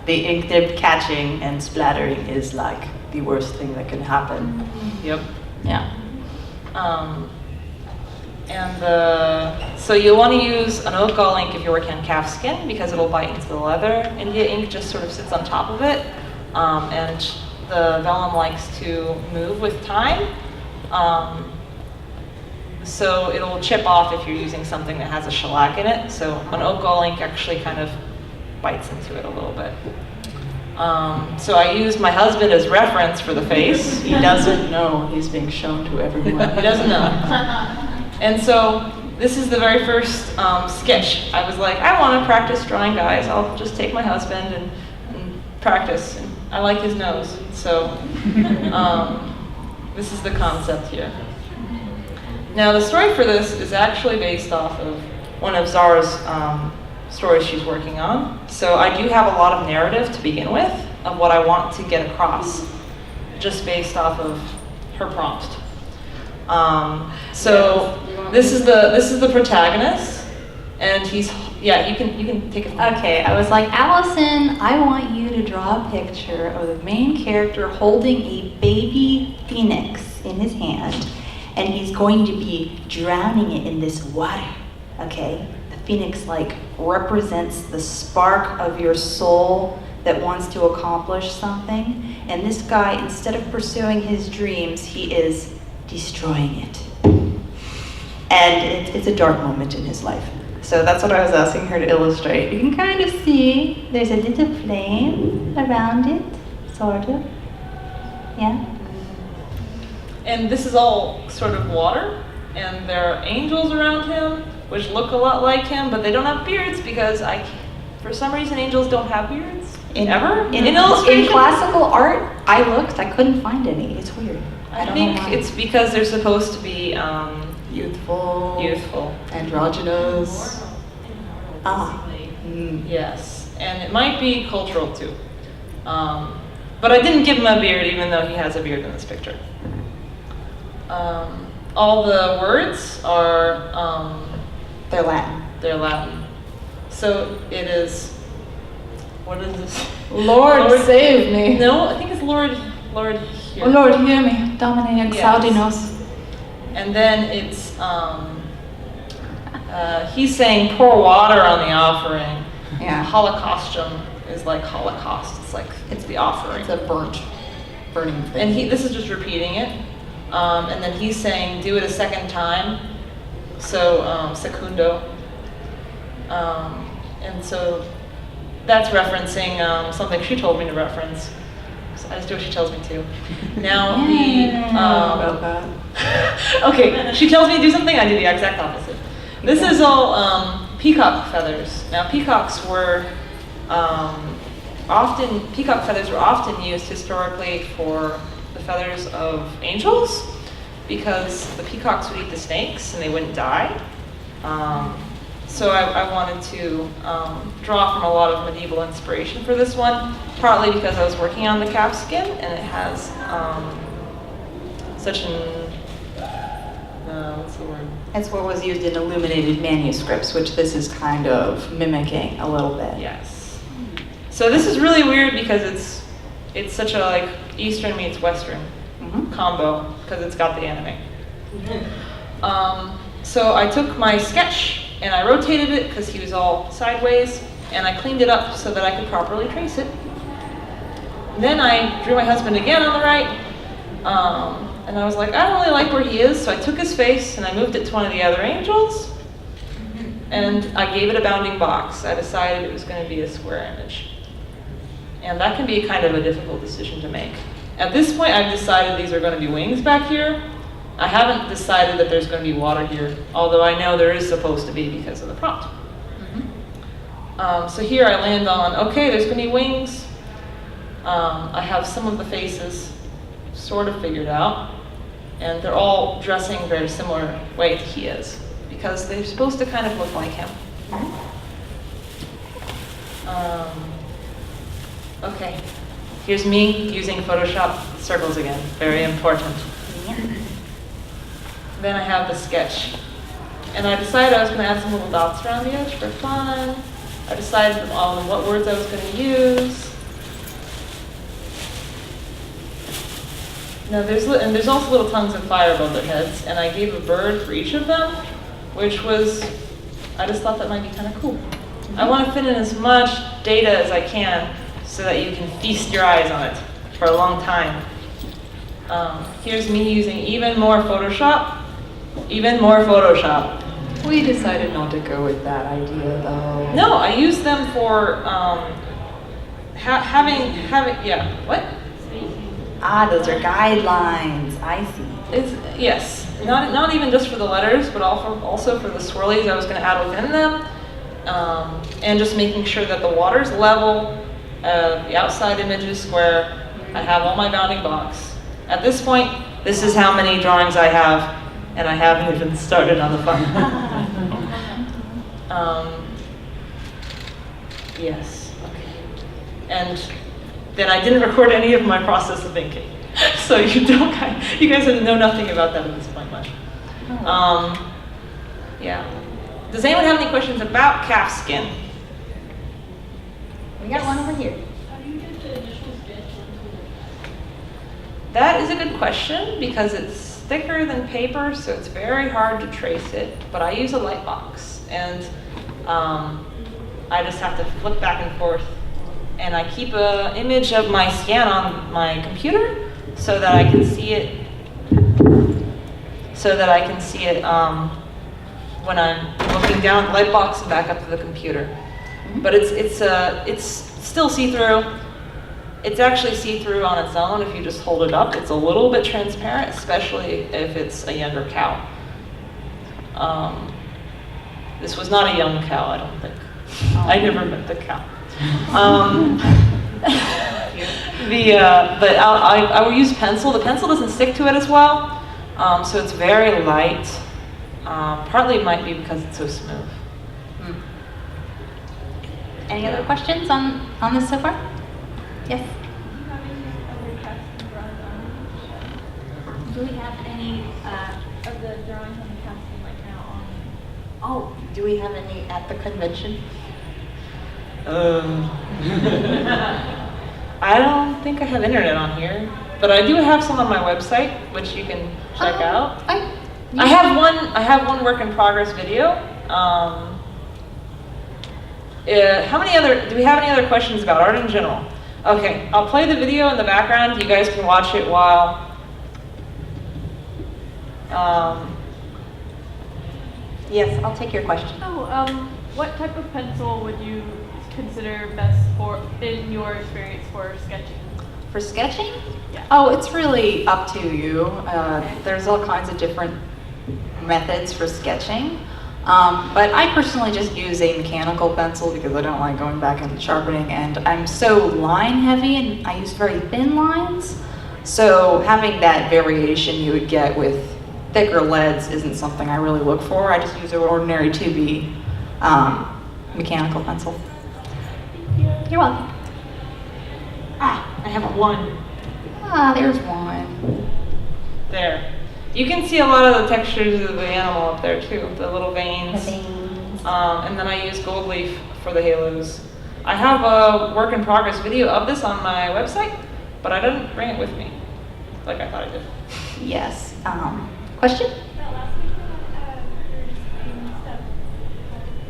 the ink nib catching and splattering is like the worst thing that can happen. Yep. Yeah. So you'll want to use an oak gall ink if you're working on calfskin because it'll bite into the leather. India ink just sort of sits on top of it, and the vellum likes to move with time. So it'll chip off if you're using something that has a shellac in it. So an oak gall ink actually kind of bites into it a little bit. So I use my husband as reference for the face. He doesn't know. He's being shown to everyone. He doesn't know. And so this is the very first sketch. I was like, I want to practice drawing guys. I'll just take my husband and practice. And I like his nose. So this is the concept here. Now the story for this is actually based off of one of Zara's stories she's working on. So I do have a lot of narrative to begin with of what I want to get across, just based off of her prompt. So this is the protagonist, and you can take it. Okay, I was like, Allison, I want you to draw a picture of the main character holding a baby phoenix in his hand, and he's going to be drowning it in this water, okay? The phoenix represents the spark of your soul that wants to accomplish something, and this guy, instead of pursuing his dreams, he is destroying it. And it's a dark moment in his life. So that's what I was asking her to illustrate. You can kind of see there's a little flame around it, sort of. Yeah? And this is all sort of water, and there are angels around him, which look a lot like him, but they don't have beards because for some reason angels don't have beards. In illustration? classical art, I looked, I couldn't find any. It's weird. I don't think know why. it's because they're supposed to be youthful, androgynous. Yes, and it might be cultural too. But I didn't give him a beard, even though he has a beard in this picture. All the words are They're Latin. they're Latin. So it is. What is this? Lord save me. No, I think it's Lord here. Oh Lord, hear me. Domine Yes. Saudinos. And then it's he's saying pour water on the offering. Yeah. Holocaustum is like Holocaust. It's the offering. It's a burning thing. And this is just repeating it. And then he's saying do it a second time. So secundo. And so that's referencing something she told me to reference. So I just do what she tells me to. Now about that. okay, she tells me to do something, I do the exact opposite. This is all peacock feathers. Now peacock feathers were often used historically for the feathers of angels because the peacocks would eat the snakes and they wouldn't die. So I wanted to draw from a lot of medieval inspiration for this one, partly because I was working on the calfskin and it has such an, what's the word? That's what was used in illuminated manuscripts, which this is kind of mimicking a little bit. Yes. So this is really weird because it's such a Eastern meets Western combo because it's got the anime. So I took my sketch and I rotated it because he was all sideways, and I cleaned it up so that I could properly trace it. Then I drew my husband again on the right, and I was like, I don't really like where he is, so I took his face and I moved it to one of the other angels, and I gave it a bounding box. I decided it was going to be a square image. And that can be kind of a difficult decision to make. At this point, I've decided these are going to be wings back here, I haven't decided that there's going to be water here, although I know there is supposed to be because of the prompt. So here I land on, okay, there's going to be wings. I have some of the faces sort of figured out, and they're all dressing very similar way to he is, because they're supposed to kind of look like him. Okay, here's me using Photoshop circles again, very important. Then I have the sketch. And I decided I was going to add some little dots around the edge for fun. I decided on what words I was going to use. Now there's also little tongues of fire above their heads, and I gave a bird for each of them, which was, I just thought that might be kind of cool. I want to fit in as much data as I can so that you can feast your eyes on it for a long time. Here's me using even more Photoshop. Even more Photoshop. We decided not to go with that idea, though. No, I use them for having, yeah, what? Ah, those are guidelines. I see. It's, yes, not even just for the letters, but also for the swirlies I was going to add within them. And just making sure that the water's level, the outside image is square. I have all my bounding box. At this point, this is how many drawings I have, and I haven't even started on the fun. Yes, okay. And then I didn't record any of my process of inking. So you guys know nothing about that at this point much. Yeah. Does anyone have any questions about calf skin? We got one over here. How do you get the initial sketch onto That is a good question because it's thicker than paper, so it's very hard to trace it. But I use a light box, and I just have to flip back and forth. And I keep an image of my scan on my computer so that I can see it. When I'm looking down at the light box and back up to the computer. But it's still see-through. It's actually see-through on its own if you just hold it up. It's a little bit transparent, especially if it's a younger cow. This was not a young cow, I don't think. I never met the cow. But I will use pencil. The pencil doesn't stick to it as well, so it's very light. Partly it might be because it's so smooth. Any other questions on this so far? Yes. Do we have any of the drawings on the casting right now on? Oh, do we have any at the convention? I don't think I have internet on here, but I do have some on my website, which you can check out. I have one work in progress video. Do we have any other questions about art in general? Okay, I'll play the video in the background. You guys can watch it while. Yes, I'll take your question. What type of pencil would you consider best in your experience for sketching? For sketching? Yeah. Oh, it's really up to you. There's all kinds of different methods for sketching. But I personally just use a mechanical pencil because I don't like going back and sharpening, and I'm so line heavy and I use very thin lines. So having that variation you would get with thicker leads isn't something I really look for. I just use an ordinary 2B mechanical pencil. You're welcome. I have one. There's one. There. You can see a lot of the textures of the animal up there too, the little veins. The veins. And then I use gold leaf for the halos. I have a work in progress video of this on my website, but I didn't bring it with me, like I thought I did. Yes. Question? That last week you're just doing stuff,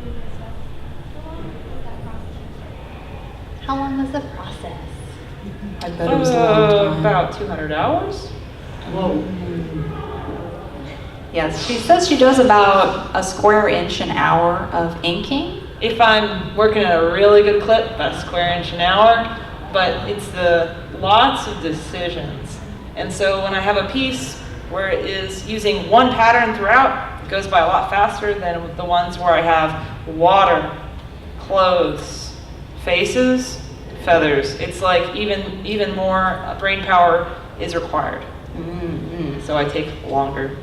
doing stuff. How long was that process? How long was the process? I bet it was a long time. About 200 hours. Whoa. Yes, she says she does about a square inch an hour of inking. If I'm working at a really good clip, about a square inch an hour, but it's the lots of decisions. And so when I have a piece where it is using one pattern throughout. It goes by a lot faster than with the ones where I have water, clothes, faces, feathers. It's like even more brain power is required. So I take longer.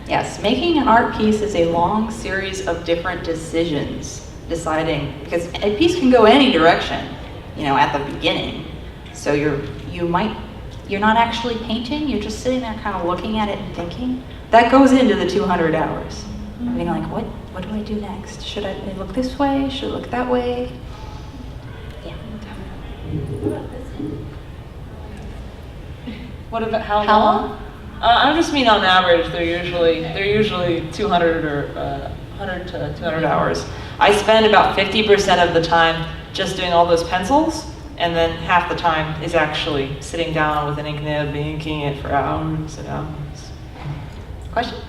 Yes, making an art piece is a long series of different decisions, deciding, because a piece can go any direction, at the beginning. So you're not actually painting, you're just sitting there kind of looking at it and thinking. That goes into the 200 hours. Being like, what do I do next? Should I look this way? Should I look that way? Yeah. What about how How long? long? I just mean on average, they're usually 200 or 100 to 200 hours. I spend about 50% of the time just doing all those pencils, and then half the time is actually sitting down with an ink nib, inking it for hours and hours. Question?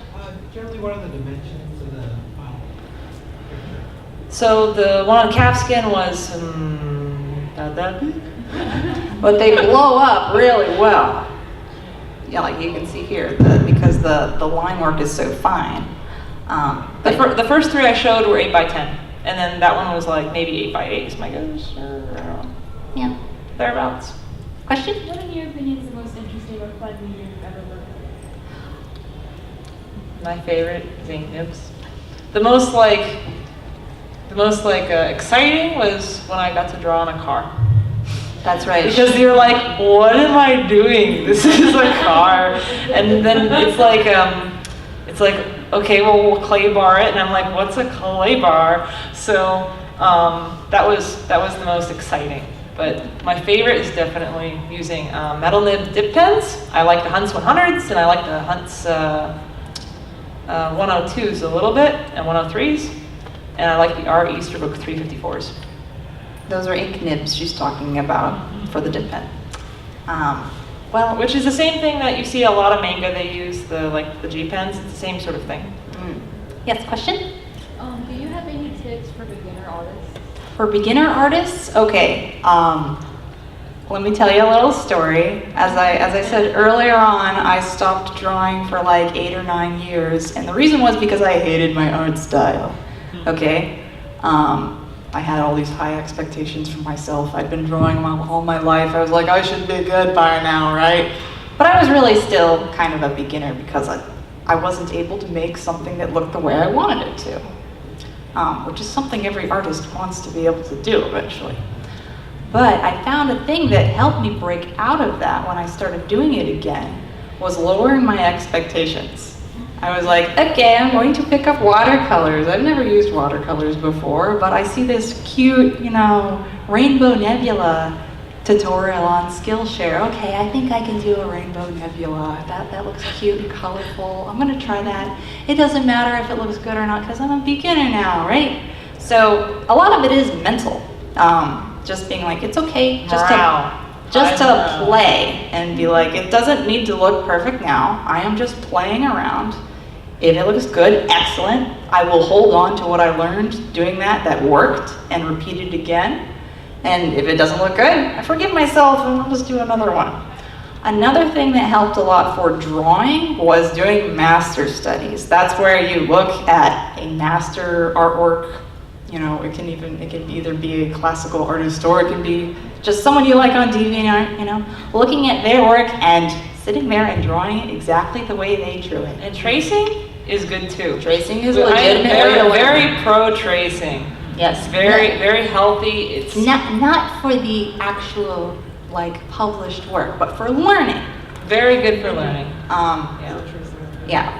Generally, what are the dimensions of the final picture? So the one on calfskin was about that big. But they blow up really well. Yeah, like you can see here, because the line work is so fine. The first three I showed were 8 by 10, and then that one was like maybe 8 by 8 is my guess, or Yeah. thereabouts. Question? What, in your opinion, is the most interesting or fun medium you've ever worked with? My favorite is ink nibs. The most exciting was when I got to draw on a car. That's right. Because you're like, what am I doing? This is a car. And then it's like, okay, well, we'll clay bar it. And I'm like, what's a clay bar? So that was the most exciting. But my favorite is definitely using metal nib dip pens. I like the Hunts 100s and I like the Hunts 102s a little bit and 103s. And I like the R Easterbrook 354s. Those are ink nibs she's talking about for the dip pen. Which is the same thing that you see a lot of manga, they use the G pens. It's the same sort of thing. Yes, question? Do you have any tips for beginner artists? For beginner artists, okay. Let me tell you a little story. As I said earlier on, I stopped drawing for like 8 or 9 years, and the reason was because I hated my art style. Okay. I had all these high expectations for myself. I'd been drawing all my life. I was like, I should be good by now, right? But I was really still kind of a beginner because I wasn't able to make something that looked the way I wanted it to, which is something every artist wants to be able to do eventually. But I found a thing that helped me break out of that when I started doing it again was lowering my expectations. I was like, okay, I'm going to pick up watercolors. I've never used watercolors before, but I see this cute, rainbow nebula tutorial on Skillshare. Okay, I think I can do a rainbow nebula. That looks cute and colorful. I'm gonna try that. It doesn't matter if it looks good or not because I'm a beginner now, right? So a lot of it is mental. Just being like, it's okay just to play and be like, it doesn't need to look perfect now. I am just playing around. If it looks good, excellent. I will hold on to what I learned doing that worked and repeat it again. And if it doesn't look good, I forgive myself and I'll just do another one. Another thing that helped a lot for drawing was doing master studies. That's where you look at a master artwork. It can either be a classical artist or it can be just someone you like on DeviantArt, looking at their work and sitting there and drawing it exactly the way they drew it. And tracing is good too. Tracing is a legitimate way to learn. Very pro tracing. Yes. Very healthy. It's not for the actual published work, but for learning. Very good for learning.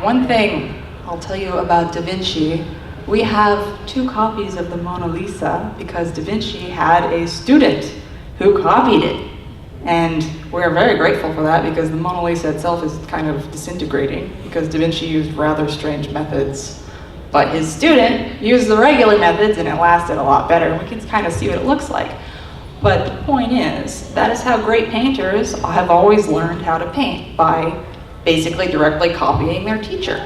One thing I'll tell you about Da Vinci. We have 2 copies of the Mona Lisa because Da Vinci had a student who copied it. And we're very grateful for that because the Mona Lisa itself is kind of disintegrating because Da Vinci used rather strange methods. But his student used the regular methods and it lasted a lot better. We can kind of see what it looks like. But the point is, that is how great painters have always learned how to paint, by basically directly copying their teacher.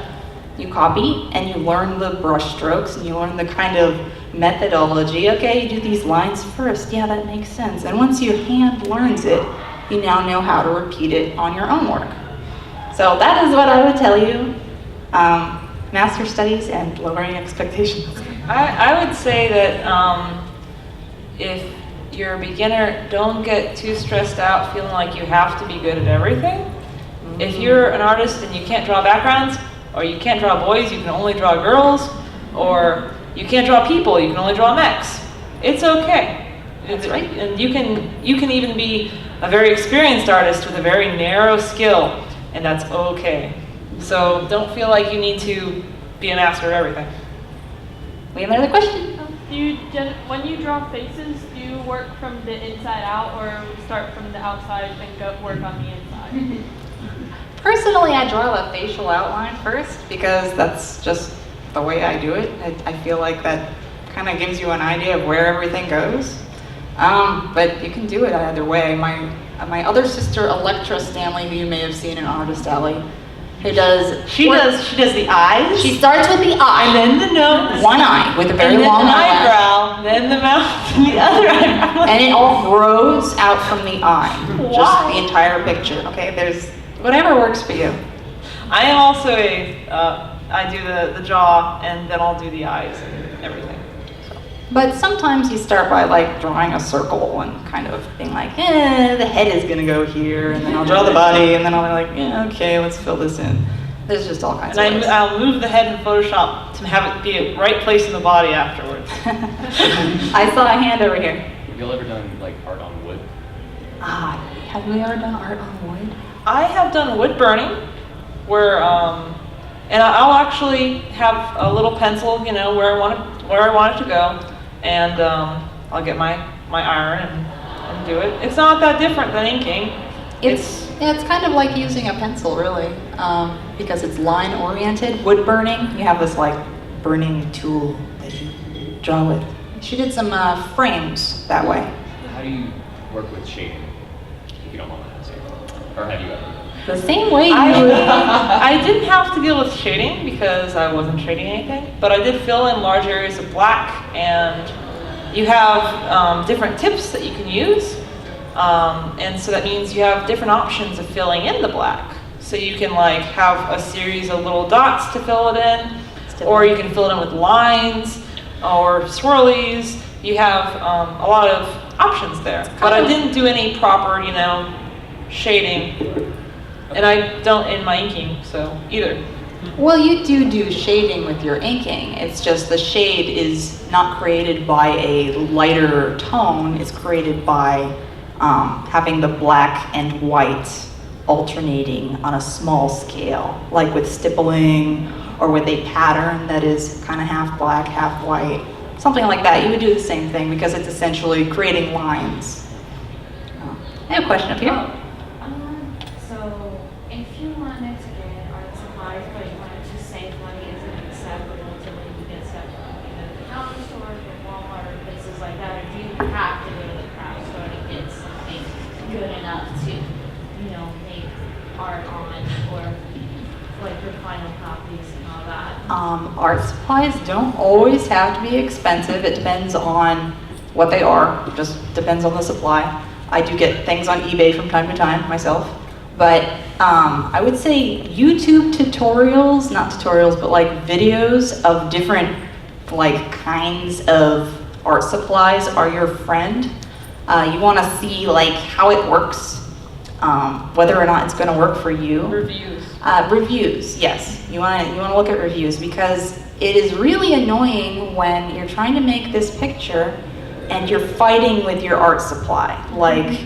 You copy and you learn the brush strokes and you learn the kind of methodology. Okay, you do these lines first. Yeah, that makes sense. And once your hand learns it, you now know how to repeat it on your own work. So that is what I would tell you. Master studies and lowering expectations. I would say that if you're a beginner, don't get too stressed out feeling like you have to be good at everything. Mm-hmm. If you're an artist and you can't draw backgrounds, or you can't draw boys, you can only draw girls, or you can't draw people, you can only draw mechs. It's okay. That's right. And you can even be a very experienced artist with a very narrow skill, and that's okay. So don't feel like you need to be a master of everything. We have another question. When you draw faces, do you work from the inside out or start from the outside and go work on the inside? Personally, I draw the facial outline first because that's just the way I do it. I feel like that kind of gives you an idea of where everything goes. But you can do it either way. My other sister, Electra Stanley, who you may have seen in Artist Alley, who does She does the eyes. She starts with the eye, and then the nose. one eye with a very and then long the eyelash, eyebrow, then the mouth, and the other eyebrow. and it all grows out from the eye. Just Wow. the entire picture. Okay, there's whatever works for you. I am also I do the jaw, and then I'll do the eyes and everything. But sometimes you start by like drawing a circle and kind of being like, the head is gonna go here, and then I'll draw the body, and then I'll be like, okay, let's fill this in. There's just all kinds And of ways. I'll move the head in Photoshop to have it be a right place in the body afterwards. I saw a hand over here. Have you ever done like art on wood? Have we ever done art on wood? I have done wood burning, where and I'll actually have a little pencil, where I want it to go, and I'll get my iron and do it. It's not that different than inking. It's kind of like using a pencil, really, because it's line oriented. Wood burning, you have this like burning tool that you draw with. She did some frames that way. How do you work with shading, if you don't mind my asking? Or have you ever? The same way you I didn't have to deal with shading because I wasn't shading anything, but I did fill in large areas of black, and you have different tips that you can use, and so that means you have different options of filling in the black. So you can like have a series of little dots to fill it in, or you can fill it in with lines or swirlies. You have a lot of options there, but I didn't do any proper, shading. And I don't in my inking, so either. Well, you do shading with your inking. It's just the shade is not created by a lighter tone. It's created by having the black and white alternating on a small scale, like with stippling or with a pattern that is kind of half black, half white, something like that. You would do the same thing because it's essentially creating lines. I have a question up here. So if you wanted to get art supplies, but you wanted to save money, is it acceptable to maybe get stuff from either the county store or Walmart or places like that, or do you have to go to the craft store to get something good enough to, make art on, or like your final copies and all that? Art supplies don't always have to be expensive. It depends on what they are. It just depends on the supply. I do get things on eBay from time to time myself, but I would say YouTube tutorials, not tutorials, but like videos of different like kinds of art supplies are your friend. You want to see like how it works, whether or not it's going to work for you. Reviews. Reviews, yes. You want to look at reviews because it is really annoying when you're trying to make this picture and you're fighting with your art supply. Like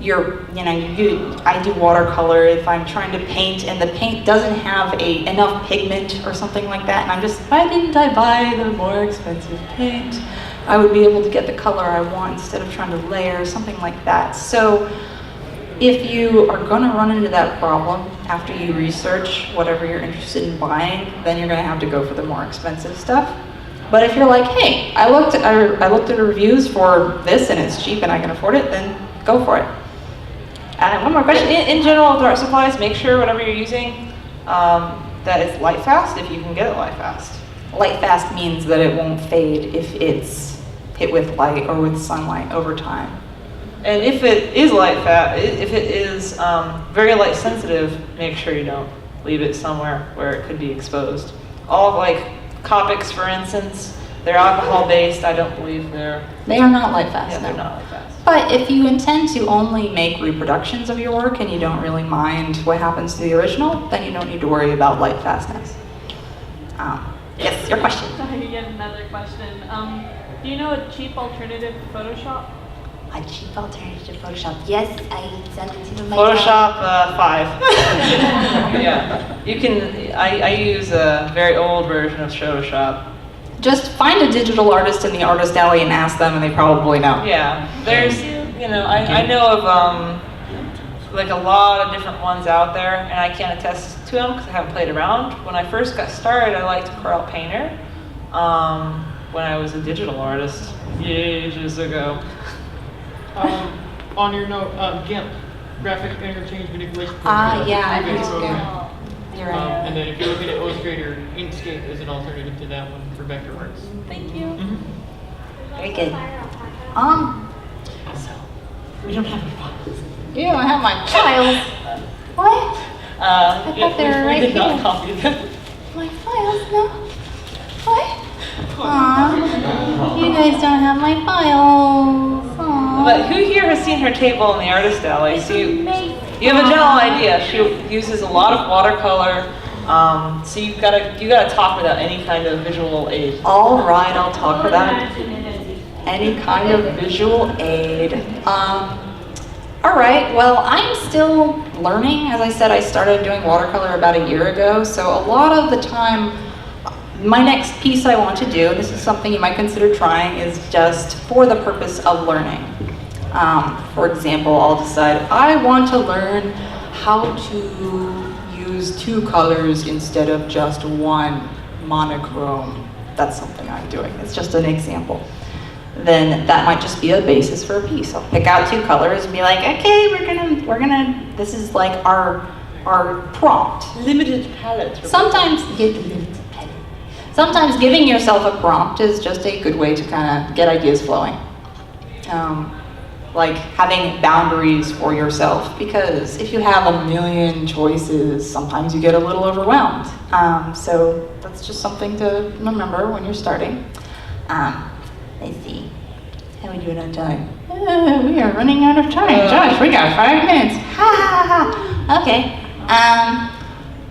I do watercolor if I'm trying to paint and the paint doesn't have enough pigment or something like that, and I'm just, why didn't I buy the more expensive paint? I would be able to get the color I want instead of trying to layer, something like that. So if you are going to run into that problem after you research whatever you're interested in buying, then you're going to have to go for the more expensive stuff. But if you're like, hey, I looked at reviews for this and it's cheap and I can afford it, then go for it. One more question. In general, with art supplies, make sure whatever you're using that it's light fast if you can get it light fast. Light fast means that it won't fade if it's hit with light or with sunlight over time. And if it is light fast, if it is very light sensitive, make sure you don't. leave it somewhere where it could be exposed. All of like Copics, for instance, they're alcohol based. I don't believe They are not light fast. yeah, no. they're not like that. But if you intend to only make reproductions of your work and you don't really mind what happens to the original, then you don't need to worry about light fastness. Yes, your question. Sorry, yet another question. Do you know a cheap alternative to Photoshop? A cheap alternative to Photoshop. Yes, I sent it to my Photoshop 5. Yeah, you can. I use a very old version of Photoshop. Just find a digital artist in the artist alley and ask them, and they probably know. Yeah, there's, I know of like a lot of different ones out there, and I can't attest to them because I haven't played around. When I first got started, I liked Corel Painter when I was a digital artist ages ago. On your note, GIMP, graphic interchange manipulation. Yeah, I Pretty think so. program. You're right. And then if you're looking at Illustrator, Inkscape is an alternative to that one for vector arts. Thank you. Mm-hmm. Very good. We don't have any files. You don't have my files. What? I thought they were right we did not here. copy them. My files? No. What? Aw, you guys don't have my files. Aw. But who here has seen her table in the artist alley? It's So you amazing. have a general idea. She uses a lot of watercolor. So you gotta talk without any kind of visual aid. All right, I'll talk without any kind of visual aid. All right, well, I'm still learning. As I said, I started doing watercolor about a year ago, so a lot of the time, my next piece I want to do, this is something you might consider trying, is just for the purpose of learning. For example, I'll decide I want to learn how to use 2 colors instead of just 1 monochrome. That's something I'm doing. It's just an example. Then that might just be a basis for a piece. I'll pick out 2 colors and be like, okay, we're gonna. This is like our prompt. Limited palette. Sometimes giving yourself a prompt is just a good way to kind of get ideas flowing. Like having boundaries for yourself, because if you have a million choices, sometimes you get a little overwhelmed. So that's just something to remember when you're starting. Let's see. How are we doing on time? We are running out of time. Josh, we got 5 minutes. Ha ha ha. Okay.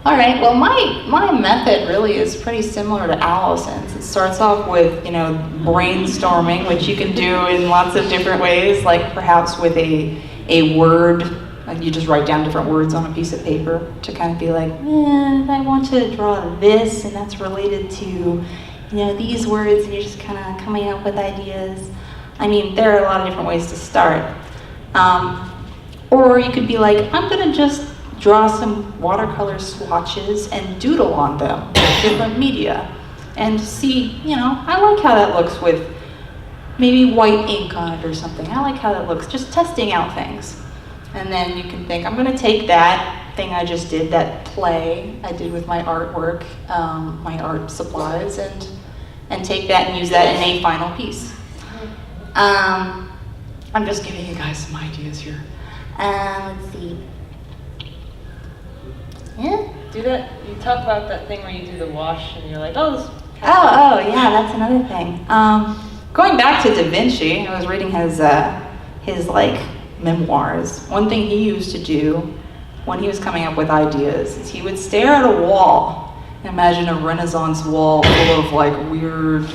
All right. Well, my method really is pretty similar to Allison's. It starts off with brainstorming, which you can do in lots of different ways, like perhaps with a word. And you just write down different words on a piece of paper to kind of be like, I want to draw this, and that's related to these words, and you're just kind of coming up with ideas. I mean, there are a lot of different ways to start. Or you could be like, I'm gonna just draw some watercolor swatches and doodle on them with different media and see, I like how that looks with maybe white ink on it or something. I like how that looks, just testing out things. And then you can think, I'm gonna take that thing I just did, that play I did with my artwork, my art supplies, and take that and use that in a final piece. I'm just giving you guys some ideas here. Let's see. Yeah? Do that. You talk about that thing where you do the wash and you're like, oh, this. Oh, yeah, that's another thing. Going back to Da Vinci, I was reading his memoirs. One thing he used to do when he was coming up with ideas is he would stare at a wall. Imagine a Renaissance wall full of weird,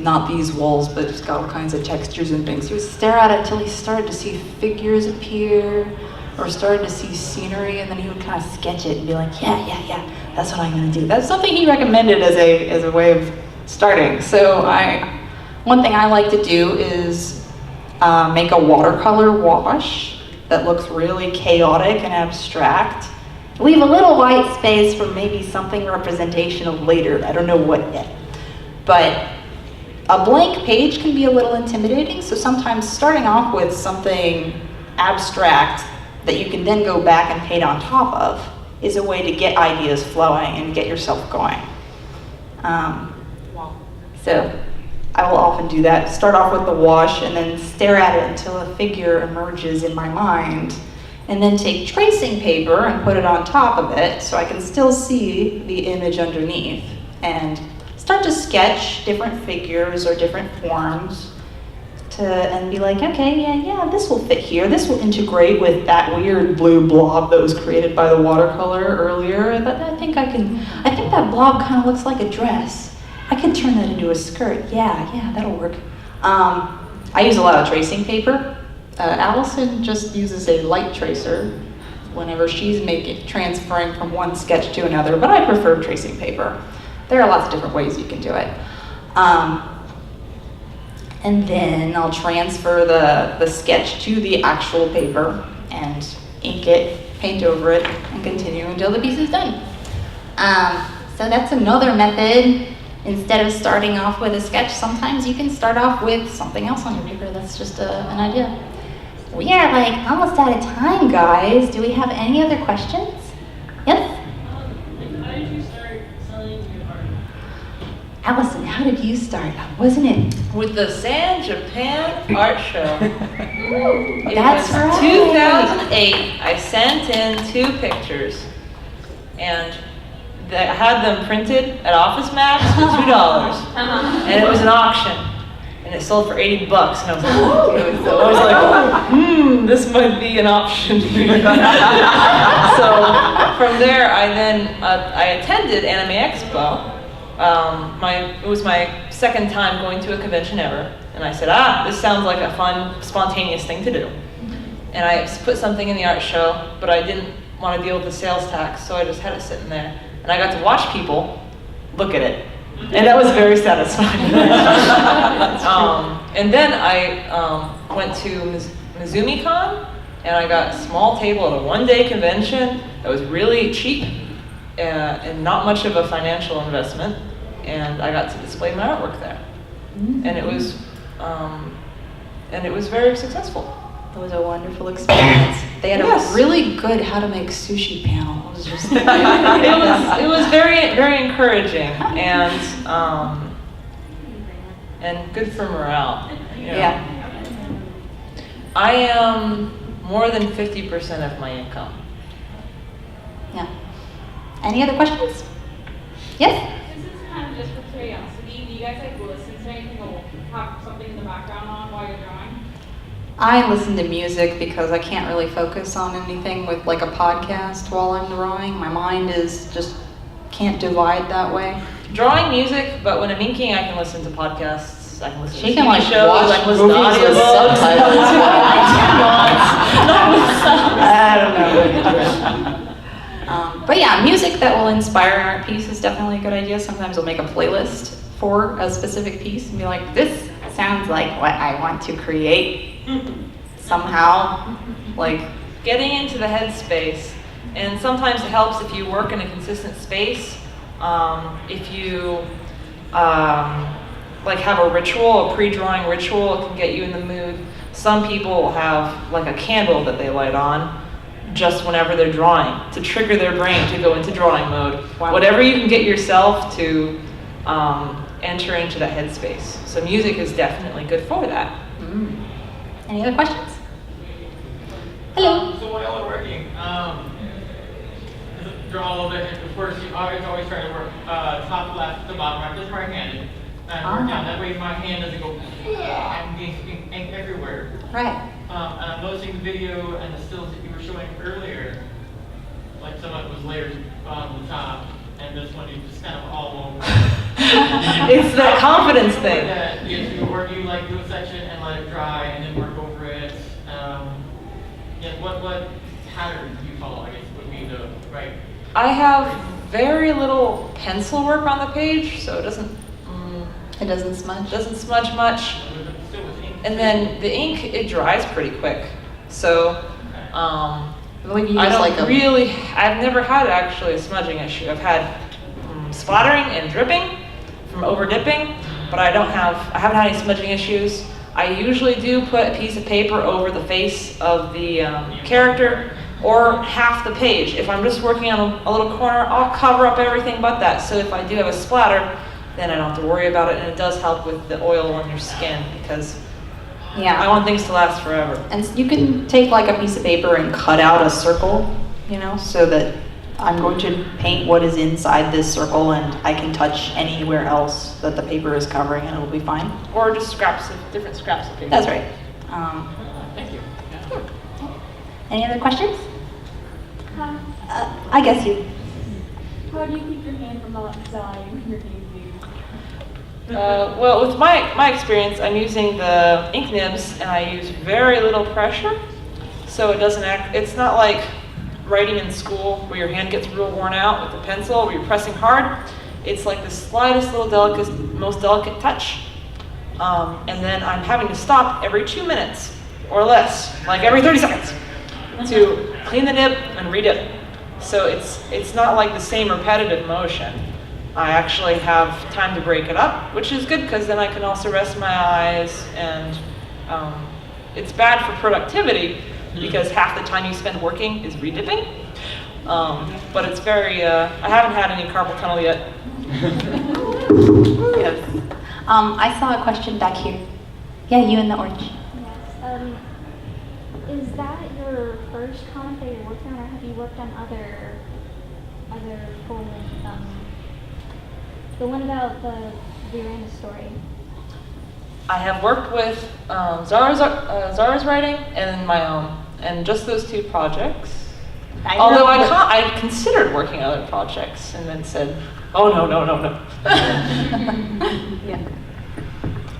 not these walls, but it's got all kinds of textures and things. He would stare at it until he started to see figures appear or started to see scenery, and then he would kind of sketch it and be like, yeah, that's what I'm gonna do. That's something he recommended as a way of starting. So one thing I like to do is make a watercolor wash that looks really chaotic and abstract. Leave a little white space for maybe something representational later. I don't know what yet. But a blank page can be a little intimidating, so sometimes starting off with something abstract that you can then go back and paint on top of is a way to get ideas flowing and get yourself going. So I will often do that. Start off with the wash and then stare at it until a figure emerges in my mind. and then take tracing paper and put it on top of it so I can still see the image underneath, and start to sketch different figures or different forms and be like, okay, yeah, this will fit here. This will integrate with that weird blue blob that was created by the watercolor earlier. I think that blob kind of looks like a dress. I can turn that into a skirt. Yeah, that'll work. I use a lot of tracing paper. Allison just uses a light tracer whenever she's transferring from one sketch to another, but I prefer tracing paper. There are lots of different ways you can do it. And then I'll transfer the sketch to the actual paper and ink it, paint over it, and continue until the piece is done. So that's another method. Instead of starting off with a sketch, sometimes you can start off with something else on your paper. That's just an idea. We are like almost out of time, guys. Do we have any other questions? Yes? How did you start selling your art? Allison, how did you start? Wasn't it? With the San Japan Art Show. It That's was right. 2008. I sent in 2 pictures, and I had them printed at Office Max for $2, and it was an auction, and it sold for $80, and I was like, this might be an option. So from there, I attended Anime Expo. It was my second time going to a convention ever, and I said, this sounds like a fun, spontaneous thing to do. And I put something in the art show, but I didn't want to deal with the sales tax, so I just had it sitting there. And I got to watch people look at it, and that was very satisfying. And then I went to MizumiCon, and I got a small table at a one-day convention that was really cheap and not much of a financial investment, and I got to display my artwork there. And it was very successful. It was a wonderful experience. They had a really good how to make sushi panel. It was just it was very, very encouraging and good for morale. Yeah. I am more than 50% of my income. Yeah. Any other questions? Yes? This is kind of just for curiosity. Do you guys like listen to anything or have something in the background on while you're drawing? I listen to music because I can't really focus on anything with like a podcast while I'm drawing. My mind can't divide that way. Drawing music, but when I'm inking, I can listen to podcasts. I can listen She to can TV shows. watch I can listen to movies with audiobooks. subtitles. I don't know. But yeah, music that will inspire an art piece is definitely a good idea. Sometimes I'll make a playlist for a specific piece and be like, this sounds like what I want to create somehow. Like Getting into the headspace, and sometimes it helps if you work in a consistent space. If you like have a ritual, a pre-drawing ritual, it can get you in the mood. Some people will have like a candle that they light on just whenever they're drawing to trigger their brain to go into drawing mode. Wow. Whatever you can get yourself to enter into that headspace. So music is definitely good for that. Any other questions? Hello. So while y'all are working, draw a little bit. Of course, you always try to work top left to bottom right, just right-handed, and work down. That way, my hand doesn't go and getting ink everywhere. Right. And I'm noticing the video and the stills that you were showing earlier, like some of it was layered on the top, and this one you just kind of all over. It's that confidence thing. Or do you like do a section and let it dry and then work over it? What pattern do you follow? I guess would be the right. I have very little pencil work on the page, so it doesn't smudge much. Still with ink. And then the ink, it dries pretty quick. So I don't I've never had actually a smudging issue. I've had splattering and dripping from over dipping, but I haven't had any smudging issues. I usually do put a piece of paper over the face of the character or half the page. If I'm just working on a little corner, I'll cover up everything but that. So if I do have a splatter, then I don't have to worry about it, and it does help with the oil on your skin because Yeah. I want things to last forever. And you can take like a piece of paper and cut out a circle, so that I'm going to paint what is inside this circle and I can touch anywhere else that the paper is covering and it'll be fine. Or just different scraps of paper. That's right. Thank you. Any other questions? I guess you. How do you keep your hand from outside when you're painting? Well, with my experience, I'm using the ink nibs and I use very little pressure. So it doesn't it's not like writing in school where your hand gets real worn out with the pencil where you're pressing hard. It's like the slightest little most delicate touch. And then I'm having to stop every 2 minutes or less, like every 30 seconds, to clean the nib and redip. So it's not like the same repetitive motion. I actually have time to break it up, which is good because then I can also rest my eyes, and it's bad for productivity because half the time you spend working is redipping. But it's very, I haven't had any carpal tunnel yet. Yes. I saw a question back here. Yeah, you in the orange. Yes. Is that your first comic that you're working on, or have you worked on other full-length, the one about the Miranda story? I have worked with Zara's writing and my own, and just those 2 projects. Although I considered working on other projects and then said, oh no. Yeah.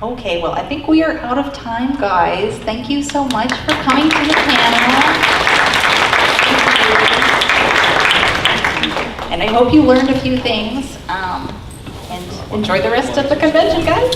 Okay, well, I think we are out of time, guys. Thank you so much for coming to the panel. And I hope you learned a few things. And enjoy the rest of the convention, guys.